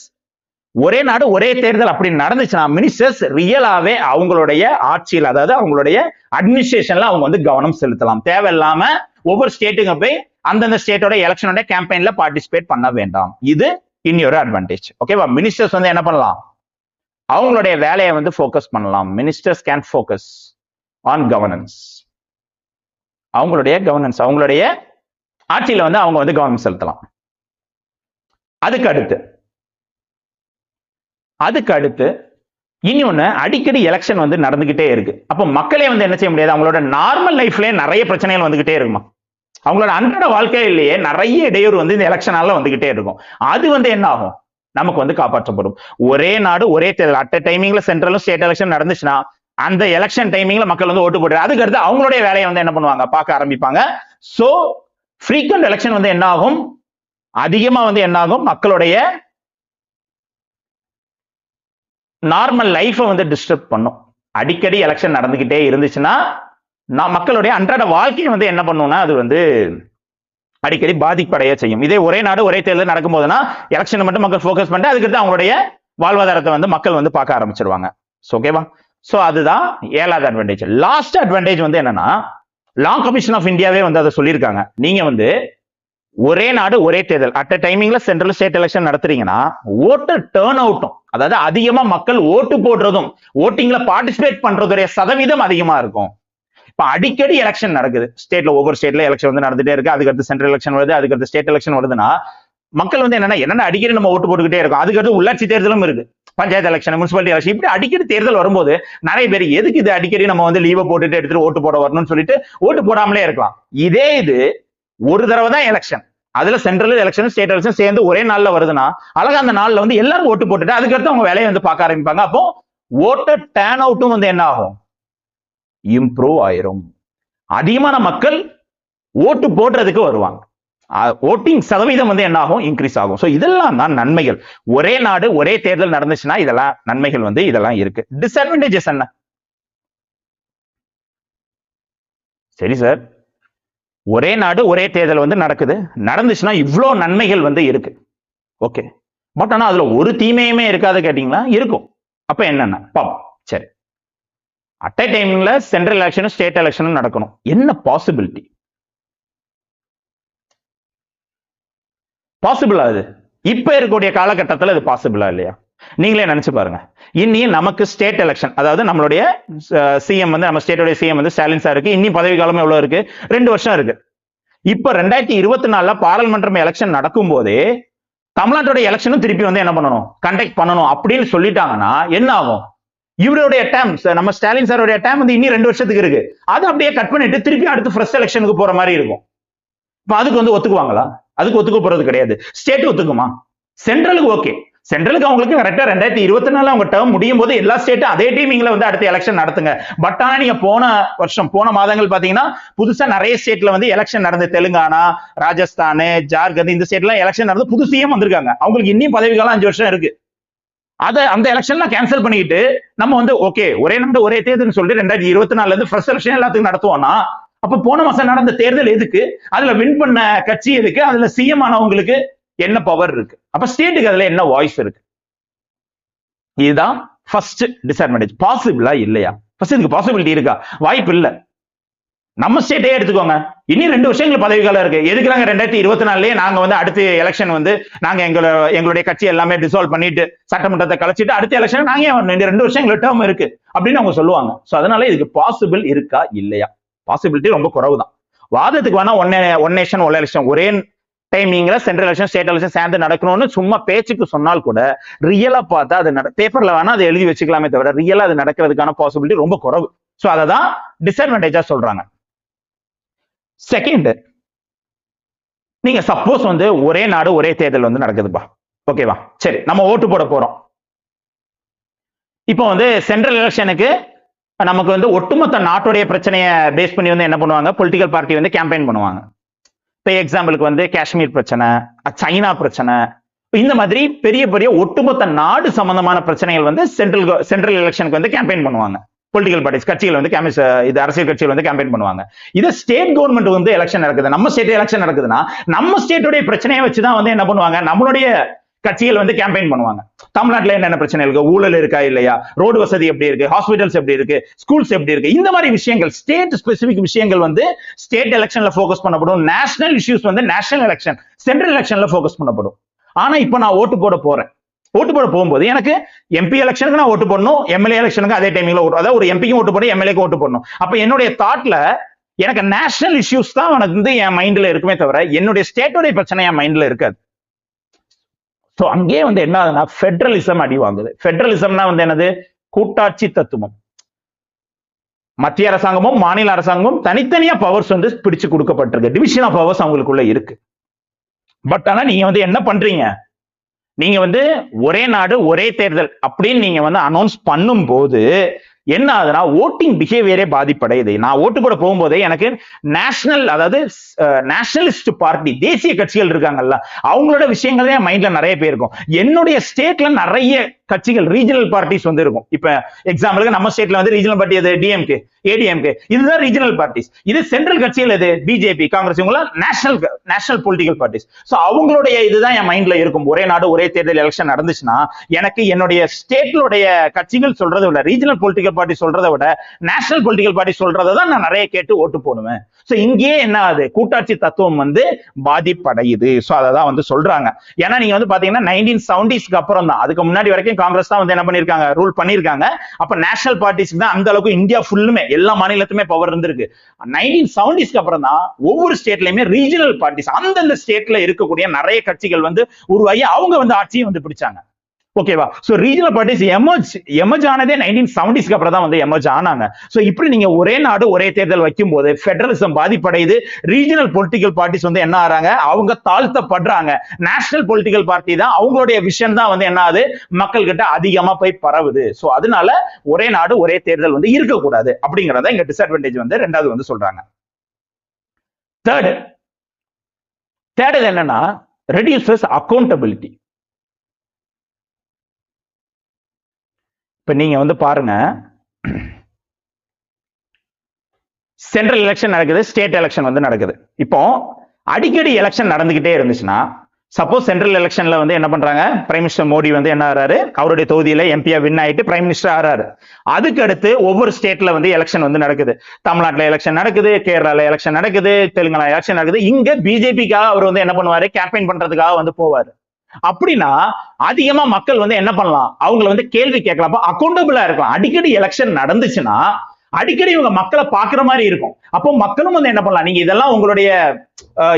ஒரே நாடு ஒரே தேர்தல் அப்படி நடந்துச்சுன்னா மினிஸ்டர்ஸ் ரியலாவே அவங்களுடைய ஆட்சியில், அதாவது அவங்களுடைய அட்மினிஸ்ட்ரேஷன்ல அவங்க வந்து கவனம் செலுத்தலாம். தேவையில்லாம ஒவ்வொரு ஸ்டேட்டுக்கு போய் அந்தந்த ஸ்டேட்டோட எலெக்ஷனோட கேம்பெயின்ல பார்ட்டிசிபேட் பண்ண வேண்டாம். இது இன்னொரு அட்வான்டேஜ். ஓகேவா? மினிஸ்டர்ஸ் வந்து என்ன பண்ணலாம், அவங்களுடைய வேலையை வந்து ஃபோக்கஸ் பண்ணலாம். Ministers can focus on governance. அவங்களுடைய கவர்னன்ஸ், அவங்களுடைய ஆட்சியில வந்து அவங்க வந்து கவனம் செலுத்தலாம். அதுக்கு அடுத்து இன்னொன்னு, அடிக்கடி எலெக்ஷன் வந்து நடந்துகிட்டே இருக்கு. அப்ப மக்களே வந்து என்ன செய்ய முடியாது, அவங்களோட நார்மல் லைஃப்லயே நிறைய பிரச்சனைகள் வந்துகிட்டே இருக்குமா, அவங்களோட அன்றாட வாழ்க்கையிலேயே நிறைய இடையூறு வந்து இந்த எலெக்ஷனால வந்துகிட்டே இருக்கும். அது வந்து என்ன ஆகும், நமக்கு வந்து காப்பாற்றப்படும். ஒரே நாடு ஒரே தேர்தல் அட் டைமிங்ல சென்ட்ரலும் ஸ்டேட் எலெக்ஷன் நடந்துச்சுன்னா அந்த எலெக்ஷன் டைமிங்ல மக்கள் வந்து ஓட்டு போட்டு அதுக்கு அடுத்து அவங்களுடைய வேலையை வந்து என்ன பண்ணுவாங்க, பார்க்க ஆரம்பிப்பாங்க. சோ ஃப்ரீக்வெண்ட் எலெக்ஷன் வந்து என்ன ஆகும், அதிகமா வந்து என்ன ஆகும், மக்களுடைய நார்மல் லைஃபை வந்து டிஸ்டர்ப் பண்ணும். அடிக்கடி எலெக்ஷன் நடந்துகிட்டே இருந்துச்சுன்னா மக்களுடைய அன்றாட வாழ்க்கையை வந்து என்ன பண்ணும்னா அது வந்து அடிக்கடி பாதிப்படைய செய்யும். இதே ஒரே நாடு ஒரே தேர்தல் நடக்கும் போதுனா எலெக்ஷன் மட்டும் மக்கள் ஃபோக்கஸ் பண்ணிட்டு அதுக்கு அவங்களுடைய வாழ்வாதாரத்தை வந்து மக்கள் வந்து பார்க்க ஆரம்பிச்சிருவாங்க. ஓகேவா? சோ அதுதான் 7வது அட்வான்டேஜ். லாஸ்ட் அட்வான்டேஜ் வந்து என்னன்னா, லா கமிஷன் ஆஃப் இந்தியாவே வந்து அதை சொல்லியிருக்காங்க. நீங்க வந்து ஒரே நாடு ஒரே தேர்தல் அட் டைமிங்ல சென்ட்ரல் ஸ்டேட் எலெக்ஷன் நடத்துறீங்கன்னா ஓட்டர் டர்ன் அவுட்டும், அதாவது அதிகமா மக்கள் ஓட்டு போடுறதும் ஓட்டிங்ல பார்ட்டிசிபேட் பண்றதுடைய சதவீதம் அதிகமா இருக்கும். இப்ப அடிக்கடி எலெக்ஷன் நடக்குது ஸ்டேட்ல, ஒவ்வொரு ஸ்டேட்ல எலெக்ஷன் வந்து நடந்துட்டே இருக்கு. அதுக்கடுத்து சென்ட்ரல் எலெக்ஷன் வருது, அதுக்கடுத்து ஸ்டேட் எலெக்ஷன் வருதுன்னா மக்கள் வந்து என்னன்னா அடிக்கடி நம்ம ஓட்டு போட்டுக்கிட்டே இருக்கும். அதுக்கடுத்து உள்ளாட்சி தேர்தலும் இருக்கு, பஞ்சாயத்து எலெக்ஷன், முனிசிபாலிட்டி எலெக்ஷன், இப்படி அடிக்கடி தேர்தல் வரும்போது நிறைய பேர் எதுக்கு இது அடிக்கடி நம்ம வந்து லீவை போட்டுட்டு எடுத்துட்டு ஓட்டு போட வரணும்னு சொல்லிட்டு ஓட்டு போடாமலே இருக்கலாம். இதே இது ஒரு தடவை தான் எலெக்ஷன், அதுல சென்ட்ரல் எலெக்ஷன் ஸ்டேட் எலெக்ஷன் சேர்ந்து ஒரே நாள்ல வருதுன்னா அழகா அந்த நாள்ல வந்து எல்லாரும் ஓட்டு போட்டுட்டு அதுக்கடுத்து அவங்க வேலையை வந்து பார்க்க ஆரம்பிப்பாங்க. அப்போ ஓட்டர் டர்ன் அவுட்டும் வந்து என்ன ஆகும், இம்ப்ரூவ் ஆயிரும். அதிகமான மக்கள் ஓட்டு போடுறதுக்கு வருவாங்க, ஓட்டிங் சதவீதம் வந்து என்ன ஆகும், இன்க்ரீஸ் ஆகும். சோ இதெல்லாம் தான் நன்மைகள். ஒரே நாடு ஒரே தேர்தல் நடந்துச்சுன்னா இதெல்லாம் நன்மைகள் வந்து இதெல்லாம் இருக்கு. டிஸ்அட்வான்டேஜஸ் என்ன? சரி சார், ஒரே நாடு ஒரே தேர்தல் வந்து நடந்துச்சுன்னா இவ்வளோ நன்மைகள் வந்து இருக்கு. ஓகே, பட் ஆனா அதுல ஒரு தீமையுமே இருக்காது கேட்டீங்களா? இருக்கும். அப்ப என்னென்ன பாப்போம். சரி, அட் எ டைம்ல சென்ட்ரல் எலெக்ஷனும் ஸ்டேட் எலெக்ஷனும் நடக்கணும். என்ன பாசிபிலிட்டி பாசிபிள் ஆகுது? இப்ப இருக்கக்கூடிய காலகட்டத்தில் அது பாசிபிளா இல்லையா? நீங்களே நினைச்சு பாருங்க. இன்னி நமக்கு ஸ்டேட் எலெக்ஷன், அதாவது நம்மளுடைய சிஎம் வந்து நம்ம ஸ்டேட்டோட சிஎம் வந்து ஸ்டாலின் சார் இருக்கு. இன்னி பதவி காலம் எவ்வளவு இருக்கு? 2 வருஷம் இருக்கு. இப்ப 2024 பாராளுமன்றம் எலெக்ஷன் நடக்கும் போதே தமிழ்நாட்டோட எலெக்ஷனும் திருப்பி வந்து என்ன பண்ணணும், கண்டக்ட் பண்ணணும் அப்படின்னு சொல்லிட்டாங்கன்னா என்ன ஆகும்? இவருடைய டேம், நம்ம ஸ்டாலின் சாரோட டேம் வந்து இன்னி 2 வருஷத்துக்கு இருக்கு. அது அப்படியே கட் பண்ணிட்டு திருப்பி அடுத்து ஃப்ரெஷ் எலெக்ஷனுக்கு போற மாதிரி இருக்கும். இப்ப அதுக்கு வந்து ஒத்துக்குவாங்களா? அதுக்கு ஒத்துக்க போறது கிடையாது. ஸ்டேட் ஒத்துக்குமா? சென்ட்ரலுக்கு ஓகே. சென்ட்ரலுக்கு அவங்களுக்கு கரெக்டா 2024 அவங்க டேர்ம் முடியும் போது எல்லா ஸ்டேட்டும் அதே டைமிங்ல வந்து அடுத்த எலெக்ஷன் நடத்துங்க. பட் ஆனா நீங்க போன மாதங்கள் பாத்தீங்கன்னா புதுசா நிறைய ஸ்டேட்ல வந்து எலெக்ஷன் நடந்து, தெலுங்கானா, ராஜஸ்தான், ஜார்க்கண்ட், இந்த ஸ்டேட்ல எலெக்ஷன் நடந்து புது சிஎம் வந்திருக்காங்க. அவங்களுக்கு இன்னும் பதவி காலம் 5 வருஷம் இருக்கு. அந்த எலெக்ஷன்ல கேன்சல் பண்ணிட்டு நம்ம வந்து ஓகே ஒரே நாடு ஒரே தேர்தல் சொல்லிட்டு 2024 இருந்து ஃபர்ஸ்ட் எலெக்ஷன் எல்லாத்துக்கும் நடத்துவோம்னா, அப்ப போன மாசம் நடந்த தேர்தல் எதுக்கு? அதுல வின் பண்ண கட்சி எதுக்கு? அதுல சிஎம் ஆனவங்களுக்கு என்ன பவர் இருக்கு? அப்ப ஸ்டேட்டுக்கு அதுல என்ன வாய்ஸ் இருக்கு? இதுதான் ஃபர்ஸ்ட் டிஸ்அட்வான்டேஜ். பாசிபிளா இல்லையா? ஃபர்ஸ்ட் இதுக்கு பாசிபிலிட்டி இருக்கா? வாய்ப்பு இல்ல. நம்ம ஸ்டேட்டே எடுத்துக்கோங்க, இனி 2 வருஷங்களுக்கு பதவி காலம் இருக்கு. எதுக்கு நாங்க 2024 நாங்க வந்து அடுத்த எலெக்ஷன் வந்து நாங்க எங்களுடைய கட்சி எல்லாமே டிசால்வ் பண்ணிட்டு சட்டமன்றத்தை கலைச்சிட்டு அடுத்த எலெக்ஷன் நாங்க 2 வருஷம் எங்களுக்கு டேர்ம் இருக்கு அப்படின்னு அவங்க சொல்லுவாங்க. சோ அதனால இதுக்கு பாசிபிள் இருக்கா இல்லையா? பாசிபிலிட்டி ரொம்ப குறைவு தான். வாதத்துக்கு வேணா ஒன் நேஷன் ஒன் எலெக்ஷன் ஒரே டைமிங்ல சென்ட்ரல் எலெக்ஷன் ஸ்டேட் எலெக்ஷன் சேர்ந்து நடக்கணும்னு சும்மா பேச்சுக்கு சொன்னால் கூட ரியலா பார்த்தா அது பேப்பர்ல வேணா அதை எழுதி வச்சுக்கலாமே தவிர ரியலா அது நடக்கிறதுக்கான பாசிபிலிட்டி ரொம்ப குறைவு. சோ அததான் டிஸ்அட்வான்டேஜா சொல்றாங்க. செகண்ட், நீங்க சப்போஸ் வந்து ஒரே நாடு ஒரே தேர்தல் வந்து நடக்குதுப்பா, ஓகேவா? சரி, நம்ம ஓட்டு போட போறோம். இப்போ வந்து சென்ட்ரல் எலெக்ஷனுக்கு நமக்கு வந்து ஒட்டுமொத்த நாட்டுடைய பிரச்சனையை பேஸ் பண்ணி வந்து என்ன பண்ணுவாங்க, பொலிட்டிக்கல் பார்ட்டி வந்து கேம்பெயின் பண்ணுவாங்க. இப்போ எக்ஸாம்பிளுக்கு வந்து காஷ்மீர் பிரச்சனை, சைனா பிரச்சனை, இந்த மாதிரி பெரிய பெரிய ஒட்டுமொத்த நாடு சம்பந்தமான பிரச்சனைகள் வந்து சென்ட்ரல் எலெக்ஷனுக்கு வந்து கேம்பெயின் பண்ணுவாங்க. பொலிட்டிக்கல் பார்ட்டிஸ் கட்சிகள் வந்து இது அரசியல் கட்சிகள் வந்து கேம்பெயின் பண்ணுவாங்க. இது ஸ்டேட் கவர்மெண்ட் வந்து எலெக்ஷன் நடக்குது, நம்ம ஸ்டேட் எலெக்ஷன் நடக்குதுன்னா நம்ம ஸ்டேட்டோட பிரச்சனையை வச்சுதான் வந்து என்ன பண்ணுவாங்க, நம்மளுடைய கட்சிகள் வந்து கேம்பெயின் பண்ணுவாங்க. தமிழ்நாட்டுல என்னென்ன பிரச்சனை இருக்கு, ஊழல் இருக்கா இல்லையா, ரோடு வசதி எப்படி இருக்கு, ஹாஸ்பிட்டல்ஸ் எப்படி இருக்கு, ஸ்கூல்ஸ் எப்படி இருக்கு, இந்த மாதிரி விஷயங்கள் ஸ்டேட் ஸ்பெசிபிக் விஷயங்கள் வந்து ஸ்டேட் எலெக்ஷன்ல போக்கஸ் பண்ணப்படும். நேஷனல் இஷ்யூஸ் வந்து நேஷனல் எலெக்ஷன் சென்ட்ரல் எலெக்ஷன்ல போக்கஸ் பண்ணப்படும். ஆனா இப்ப நான் ஓட்டு போட போறேன். ஓட்டு போட போகும்போது எனக்கு எம்பி எலெக்ஷனுக்கு நான் ஓட்டு போடணும், எம்எல்ஏ எலெக்ஷனுக்கு அதே டைமிங்ல ஓட்டு, அதாவது ஒரு எம்பிக்கும் ஓட்டு போடணும், எம்எல்ஏக்கு ஓட்டு போடணும். அப்ப என்னுடைய தாட்ல எனக்கு நேஷனல் இஷ்யூஸ் தான் எனக்கு வந்து என் மைண்ட்ல இருக்குமே தவிர என்னுடைய ஸ்டேட்டோட பிரச்சனை என் மைண்ட்ல இருக்காது. சோ அங்கே வந்து என்ன ஆகுதுன்னா ஃபெடரலிசம் அடி வாங்குது. ஃபெடரலிசம்னா வந்து என்னது, கூட்டாட்சி தத்துவம். மத்திய அரசாங்கமும் மாநில அரசாங்கமும் தனித்தனியா பவர்ஸ் வந்து பிடிச்சு கொடுக்கப்பட்டிருக்கு, டிவிஷன் ஆஃப் பவர்ஸ் அவங்களுக்குள்ள இருக்கு. பட் ஆனா நீங்க வந்து என்ன பண்றீங்க, நீங்க வந்து ஒரே நாடு ஒரே தேர்தல் அப்படின்னு நீங்க வந்து அனௌன்ஸ் பண்ணும் போது என்ன ஆகுதுன்னா ஓட்டிங் பிஹேவியரே பாதிப்படையுது. நான் ஓட்டு போட போகும்போதே எனக்கு நேஷனல், அதாவது நேஷனலிஸ்ட் பார்ட்டி, தேசிய கட்சிகள் இருக்காங்கல்ல, அவங்களோட விஷயங்கள் தான் மைண்ட்ல நிறைய பேர் இருக்கும். என்னுடைய ஸ்டேட்ல நிறைய கட்சிகள் ரீஜனல் பார்ட்டிஸ் வந்து இருக்கும். இப்ப எக்ஸாம்பிளுக்கு நம்ம ஸ்டேட்ல வந்து ரீஜனல் பார்ட்டி எது, டிஎம்கே, ஏடிஎம்கே, இதுதான் ரீஜனல் பார்ட்டிஸ். இது சென்ட்ரல் கட்சிகள் எது, பிஜேபி, காங்கிரஸ், இவங்க நேஷனல் பொலிட்டிக்கல் பார்ட்டிஸ். சோ அவங்களுடைய இதுதான் என் மைண்ட்ல இருக்கும். ஒரே நாடு ஒரே தேர்தல் எலெக்ஷன் நடந்துச்சுன்னா எனக்கு என்னுடைய ஸ்டேட்லுடைய கட்சிகள் சொல்றதை விட, ரீஜனல் பொலிட்டிக்கல் பார்ட்டி சொல்றதை விட நேஷனல் பொலிட்டிக்கல் பார்ட்டி சொல்றதை தான் நான் நிறைய கேட்டு ஓட்டு போடுவேன். சோ இங்கேயே என்ன ஆகுது, கூட்டாட்சி தத்துவம் வந்து பாதிப்படையுது. சோ அததான் வந்து சொல்றாங்க. ஏன்னா நீங்க வந்து பாத்தீங்கன்னா 1970s அப்புறம் தான், அதுக்கு முன்னாடி வரைக்கும் காங்கிரஸ் தான் வந்து என்ன பண்ணிருக்காங்க, ரூல் பண்ணிருக்காங்க. அப்ப நேஷனல் பார்ட்டிஸ்க்கு தான் அந்த அளவுக்கு இந்தியா ஃபுல்லுமே எல்லா மாநிலத்துமே பவர் இருந்திருக்கு. 1970s அப்புறம் தான் ஒவ்வொரு ஸ்டேட்லயுமே ரீஜனல் பார்ட்டிஸ், அந்தந்த ஸ்டேட்ல இருக்கக்கூடிய நிறைய கட்சிகள் வந்து உருவாகி அவங்க வந்து ஆட்சியை வந்து பிடிச்சாங்க. ஓகேவா? சோ ரீஜனல் பார்ட்டிஸ் எமர்ஜ் ஆனதே 1970s அப்புறம் தான் வந்து எமர்ஜ் ஆனாங்க. சோ இப்படி நீங்க ஒரே நாடு ஒரே தேர்தல் வைக்கும் போது ஃபெடரலிசம் பாதிப்படையுது. ரீஜனல் பொலிட்டிக்கல் பார்ட்டிஸ் வந்து என்ன ஆறாங்க, அவங்க தாழ்த்தப்படுறாங்க. நேஷனல் பொலிட்டிக்கல் பார்ட்டி தான் அவங்களுடைய விஷன் தான் வந்து என்ன ஆகுது, மக்கள் கிட்ட அதிகமா போய் பரவுது. சோ அதனால ஒரே நாடு ஒரே தேர்தல் வந்து இருக்கக்கூடாது அப்படிங்கறத இங்க டிஸ்அட்வான்டேஜ் வந்து ரெண்டாவது வந்து சொல்றாங்க. தேர்ட் என்னன்னா ரெடியூசஸ் அக்கௌண்டபிலிட்டி. இப்ப நீங்க வந்து பாருங்க, சென்ட்ரல் எலெக்ஷன் நடக்குது, ஸ்டேட் எலெக்ஷன் வந்து நடக்குது. இப்போ அடிக்கடி எலெக்ஷன் நடந்துகிட்டே இருந்துச்சுன்னா, சப்போஸ் சென்ட்ரல் எலெக்ஷன்ல வந்து என்ன பண்றாங்க, பிரைம் மினிஸ்டர் மோடி வந்து என்ன ஆறாரு, அவருடைய தொகுதியில எம்பியா வின் ஆயிட்டு பிரைம் மினிஸ்டர் ஆறாரு. அதுக்கு அடுத்து ஒவ்வொரு ஸ்டேட்ல வந்து எலெக்ஷன் வந்து நடக்குது. தமிழ்நாட்டுல எலெக்ஷன் நடக்குது, கேரளால எலெக்ஷன் நடக்குது, தெலுங்கானா எலெக்ஷன் நடக்குது. இங்க பிஜேபிக்காக அவர் வந்து என்ன பண்ணுவாரு, கேம்பெயின் பண்றதுக்காக வந்து போவாரு. அப்படின்னா அதிகமா மக்கள் வந்து என்ன பண்ணலாம், அவங்களை வந்து கேள்வி கேட்கலாம், அக்கௌண்டபிளா இருக்கலாம். அடிக்கடி எலெக்ஷன் நடந்துச்சுன்னா அடிக்கடி இவங்க மக்களை பாக்குற மாதிரி இருக்கும். அப்போ மக்களும் வந்து என்ன பண்ணலாம், நீங்க இதெல்லாம் உங்களுடைய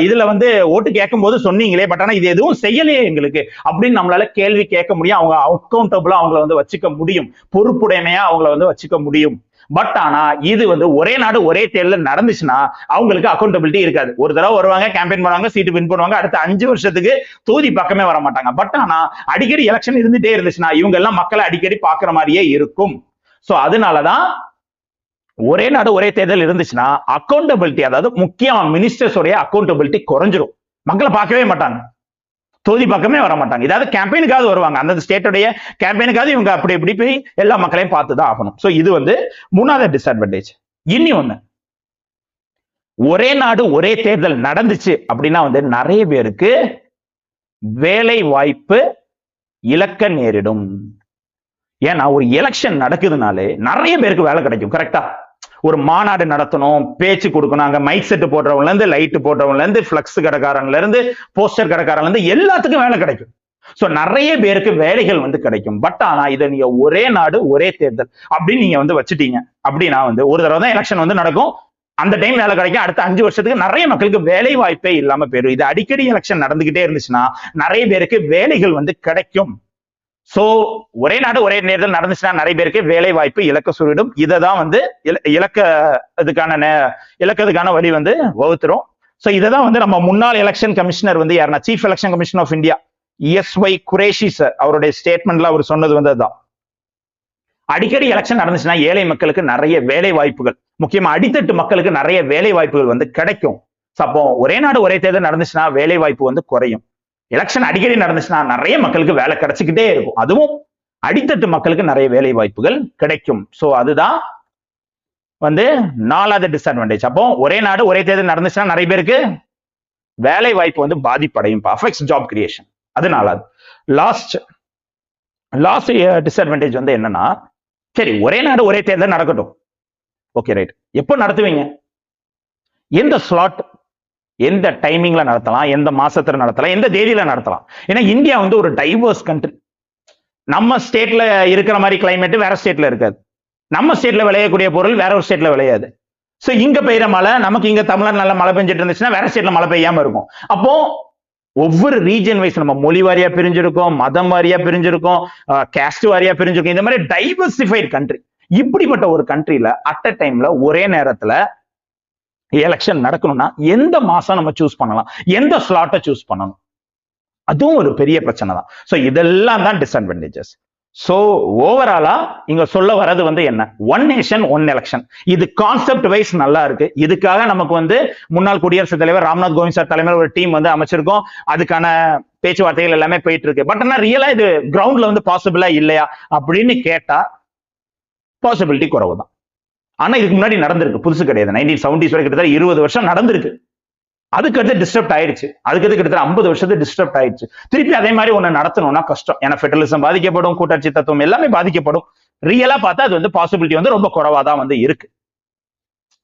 இதுல வந்து ஓட்டு கேட்கும் போது சொன்னீங்களே, பட் ஆனா இது எதுவும் செய்யலையே எங்களுக்கு அப்படின்னு நம்மளால கேள்வி கேட்க முடியும். அவங்க அக்கௌண்டபிளா அவங்களை வந்து வச்சுக்க முடியும், பொறுப்புடைமையா அவங்களை வந்து வச்சுக்க முடியும். பட் ஆனா இது வந்து ஒரே நாடு ஒரே தேர்தல் நடந்துச்சுன்னா அவங்களுக்கு அக்கௌண்டபிலிட்டி இருக்காது. ஒரு தடவை வருவாங்க, கேம்பெயின் பண்ணுவாங்க, சீட்டு வின் பண்ணுவாங்க, அடுத்த 5 வருஷத்துக்கு தொகுதி பக்கமே வர மாட்டாங்க. பட் ஆனா அடிக்கடி எலெக்ஷன் இருந்துட்டே இருந்துச்சுன்னா இவங்க எல்லாம் மக்களை அடிக்கடி பாக்குற மாதிரியே இருக்கும். சோ அதனாலதான் ஒரே நாடு ஒரே தேர்தல் இருந்துச்சுன்னா அக்கௌண்டபிலிட்டி, அதாவது முக்கியமா மினிஸ்டர்ஸ் உடைய அக்கௌண்டபிலிட்டி குறைஞ்சிரும். மக்களை பார்க்கவே மாட்டாங்க, தொகுதி பக்கமே வர மாட்டாங்க. ஏதாவது கேம்பெயினுக்காவது வருவாங்க, அந்த ஸ்டேட்டுடைய கேம்பெயினுக்காவது இவங்க அப்படி இப்படி போய் எல்லா மக்களையும் பார்த்துதான் ஆகணும். சோ இது வந்து மூணாவது டிஸ்அட்வான்டேஜ். இனி ஒண்ணு, ஒரே நாடு ஒரே தேர்தல் நடந்துச்சு அப்படின்னா வந்து நிறைய பேருக்கு வேலை வாய்ப்பு இழக்க நேரிடும். ஏன்னா ஒரு எலெக்ஷன் நடக்குதுனாலே நிறைய பேருக்கு வேலை கிடைக்கும். கரெக்டா? ஒரு மாநாடு நடத்தணும், பேச்சு கொடுக்கணும், அங்க மைக் செட் போடுறவங்கல இருந்து, லைட் போடுறவங்கல இருந்து, பிளக்ஸ் கடைக்காரன்ல இருந்து, போஸ்டர் கடைக்காரன்ல இருந்து எல்லாத்துக்கும் வேலை கிடைக்கும். சோ நிறைய பேருக்கு வேலைகள் வந்து கிடைக்கும். பட் ஆனா இதை நீங்க ஒரே நாடு ஒரே தேர்தல் அப்படின்னு நீங்க வந்து வச்சுட்டீங்க அப்படின்னா வந்து ஒரு தடவை தான் எலெக்ஷன் வந்து நடக்கும், அந்த டைம் வேலை கிடைக்கும், அடுத்த 5 வருஷத்துக்கு நிறைய மக்களுக்கு வேலை வாய்ப்பே இல்லாம போயிடும். இது அடிக்கடி எலெக்ஷன் நடந்துகிட்டே இருந்துச்சுன்னா நிறைய பேருக்கு வேலைகள் வந்து கிடைக்கும். சோ ஒரே நாடு ஒரே தேர்தல் நடந்துச்சுன்னா நிறைய பேருக்கு வேலை வாய்ப்பு இழக்க சொல்லிடும். இதைதான் வந்து இலக்கதுக்கான வழி வந்து வகுத்துரும். சோ இதைதான் வந்து நம்ம முன்னாள் எலெக்ஷன் கமிஷனர் வந்து யாருன்னா chief election commissioner of India ESY Quraishi sir அவருடைய ஸ்டேட்மெண்ட்ல அவர் சொன்னது வந்து அதுதான். அடிக்கடி எலெக்ஷன் நடந்துச்சுன்னா ஏழை மக்களுக்கு நிறைய வேலை வாய்ப்புகள், முக்கியமா அடித்தட்டு மக்களுக்கு நிறைய வேலை வாய்ப்புகள் வந்து கிடைக்கும். அப்போ ஒரே நாடு ஒரே தேர்தல் நடந்துச்சுன்னா வேலை வாய்ப்பு வந்து குறையும். எலெக்ஷன் அடிக்கடி நடந்துச்சுன்னா நிறைய மக்களுக்கு வேலை கிடைச்சுக்கிட்டே இருக்கும், அதுவும் அடித்தட்டு மக்களுக்கு நிறைய வேலை வாய்ப்புகள் கிடைக்கும். சோ அதுதான் வந்து 4வது டிஸ்அட்வான்டேஜ். அப்போ ஒரே நாடு ஒரே தேர்தல் நடந்துச்சுன்னா நிறைய பேருக்கு வேலை வாய்ப்பு வந்து பாதிப்படையும், அஃபெக்ட்ஸ் ஜாப் கிரியேஷன். அதனால லாஸ்ட் டிஸ்அட்வான்டேஜ் வந்து என்னன்னா, சரி ஒரே நாடு ஒரே தேர்தல் நடக்கட்டும், ஓகே ரைட், எப்போ நடத்துவீங்க, எந்த ஸ்லாட், எந்த டைமிங்ல நடத்தலாம், எந்த மாசத்துல நடத்தலாம், எந்த தேதியில நடத்தலாம். ஏன்னா இந்தியா வந்து ஒரு டைவர்ஸ் கண்ட்ரி. நம்ம ஸ்டேட்ல இருக்கிற மாதிரி கிளைமேட் வேற ஸ்டேட்ல இருக்காது, நம்ம ஸ்டேட்ல விளையக்கூடிய பொருள் வேற ஒரு ஸ்டேட்ல விளையாது. சோ இங்க பெய்யற மழை நமக்கு இங்க தமிழ்நாடு நல்ல மழை பெஞ்சிட்டு இருந்துச்சுன்னா வேற ஸ்டேட்ல மழை பெய்யாம இருக்கும். அப்போ ஒவ்வொரு ரீஜன் வைஸ் நம்ம மொழி வாரியா பிரிஞ்சிருக்கோம், மதம் வாரியா பிரிஞ்சிருக்கோம், கேஸ்ட் வாரியா பிரிஞ்சிருக்கோம். இந்த மாதிரி டைவர்சிஃபைட் கண்ட்ரி. இப்படிப்பட்ட ஒரு கண்ட்ரில அட் அ டைம்ல ஒரே நேரத்துல எலெக்ஷன் நடக்கணும்னா எந்த மாசம் நம்ம சூஸ் பண்ணலாம், எந்த ஸ்லாட்டை சூஸ் பண்ணணும், அதுவும் ஒரு பெரிய பிரச்சனை தான். சோ இதெல்லாம் தான் டிஸ்அட்வான்டேஜஸ். சோ ஓவராலா இங்க சொல்ல வர்றது வந்து என்ன, ஒன் நேஷன் ஒன் எலெக்ஷன். இது கான்செப்ட் வைஸ் நல்லா இருக்கு. இதுக்காக நமக்கு வந்து முன்னாள் குடியரசுத் தலைவர் ராம்நாத் கோவிந்த் சார் தலைமையில் ஒரு டீம் வந்து அமைச்சிருக்கோம். அதுக்கான பேச்சுவார்த்தைகள் எல்லாமே போயிட்டு இருக்கு. பட் ஆனா ரியலா இது கிரவுண்ட்ல வந்து பாசிபிளா இல்லையா அப்படின்னு கேட்டா பாசிபிலிட்டி குறைவு தான். ஆனா இதுக்கு முன்னாடி நடந்திருக்கு, புதுசு கிடையாது. 1970s வரை கிட்டத்தட்ட 20 வருஷம் நடந்திருக்கு. அதுக்கு அடுத்து டிஸ்டர்ப் ஆயிடுச்சு, அதுக்கு கிட்டத்தட்ட 50 வருஷத்துக்கு டிஸ்டர்ப் ஆயிடுச்சு. திருப்பி அதே மாதிரி ஒண்ணு நடத்தணும்னா கஷ்டம். ஏன்னா ஃபெடரலிசம் பாதிக்கப்படும், கூட்டாட்சி தத்துவம் எல்லாமே பாதிக்கப்படும். ரியலா பார்த்தா அது வந்து பாசிபிலிட்டி வந்து ரொம்ப குறைவா தான் வந்து இருக்கு.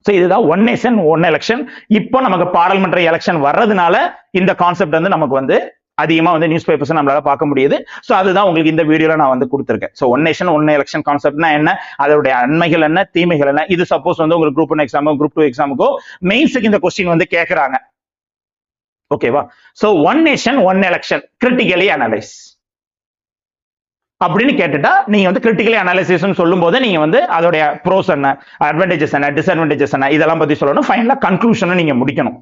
சோ இதுதான் ஒன் நேஷன் ஒன் எலெக்ஷன். இப்போ நமக்கு பாராளுமன்ற எலெக்ஷன் வர்றதுனால இந்த கான்செப்ட் வந்து நமக்கு வந்து அதிகமா வந்து நியூஸ் பேப்பர்ஸ் நம்மளால பார்க்க முடியுது. சோ அதுதான் உங்களுக்கு இந்த வீடியோல நான் வந்து கொடுத்திருக்கேன். So one nation one election கான்செப்ட்னா என்ன, அதோட நன்மைகள் என்ன, தீமைகள் என்ன. இது சப்போஸ் வந்து உங்களுக்கு குரூப் 1 எக்ஸாமோ குரூப் 2 எக்ஸாமுக்கோ மெயின்ஸுக்கு இந்த கொஸ்டின் வந்து கேட்கறாங்க, ஓகேவா? So one nation one election critically analyse அப்படின்னு கேட்டுட்டா நீங்க வந்து கிரிட்டிக்கலி அனாலிசிஸ் சொல்லும் போது நீங்க வந்து அதோட ப்ரோஸ் என்ன, அட்வான்டேஜஸ் என்ன, டிஸ்அட்வான்டேஜஸ் என்ன, இதெல்லாம் பத்தி சொல்லணும். ஃபைனலா கன்க்ளூஷனை நீங்க முடிக்கணும்.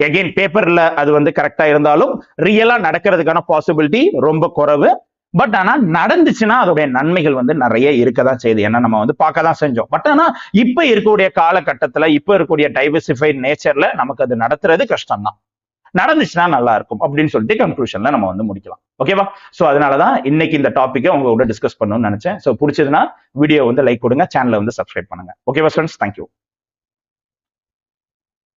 எகைன் பேப்பர்ல அது வந்து கரெக்டா இருந்தாலும் ரியலா நடக்கிறதுக்கான பாசிபிலிட்டி ரொம்ப குறைவு. பட் ஆனா நடந்துச்சுன்னா அதோடைய நன்மைகள் வந்து நிறைய இருக்கதான் செய்யுது. ஏன்னா நம்ம வந்து பார்க்க தான் செஞ்சோம். பட் ஆனா இப்ப இருக்கக்கூடிய காலகட்டத்துல, இப்ப இருக்கக்கூடிய டைவர்சிஃபைட் நேச்சர்ல நமக்கு அது நடத்துறது கஷ்டம் தான். நடந்துச்சுன்னா நல்லா இருக்கும் அப்படின்னு சொல்லிட்டு கன்க்ளூஷன்ல நம்ம வந்து முடிக்கலாம். ஓகேவா? சோ அதனாலதான் இன்னைக்கு இந்த டாபிக்கை உங்களோட டிஸ்கஸ் பண்ணணும்னு நினைச்சேன். சோ பிடிச்சதுன்னா வீடியோ வந்து லைக் கொடுங்க, சேனலை வந்து சப்ஸ்கிரைப் பண்ணுங்க. ஓகேவா ஃப்ரெண்ட்ஸ்? தேங்க்யூ.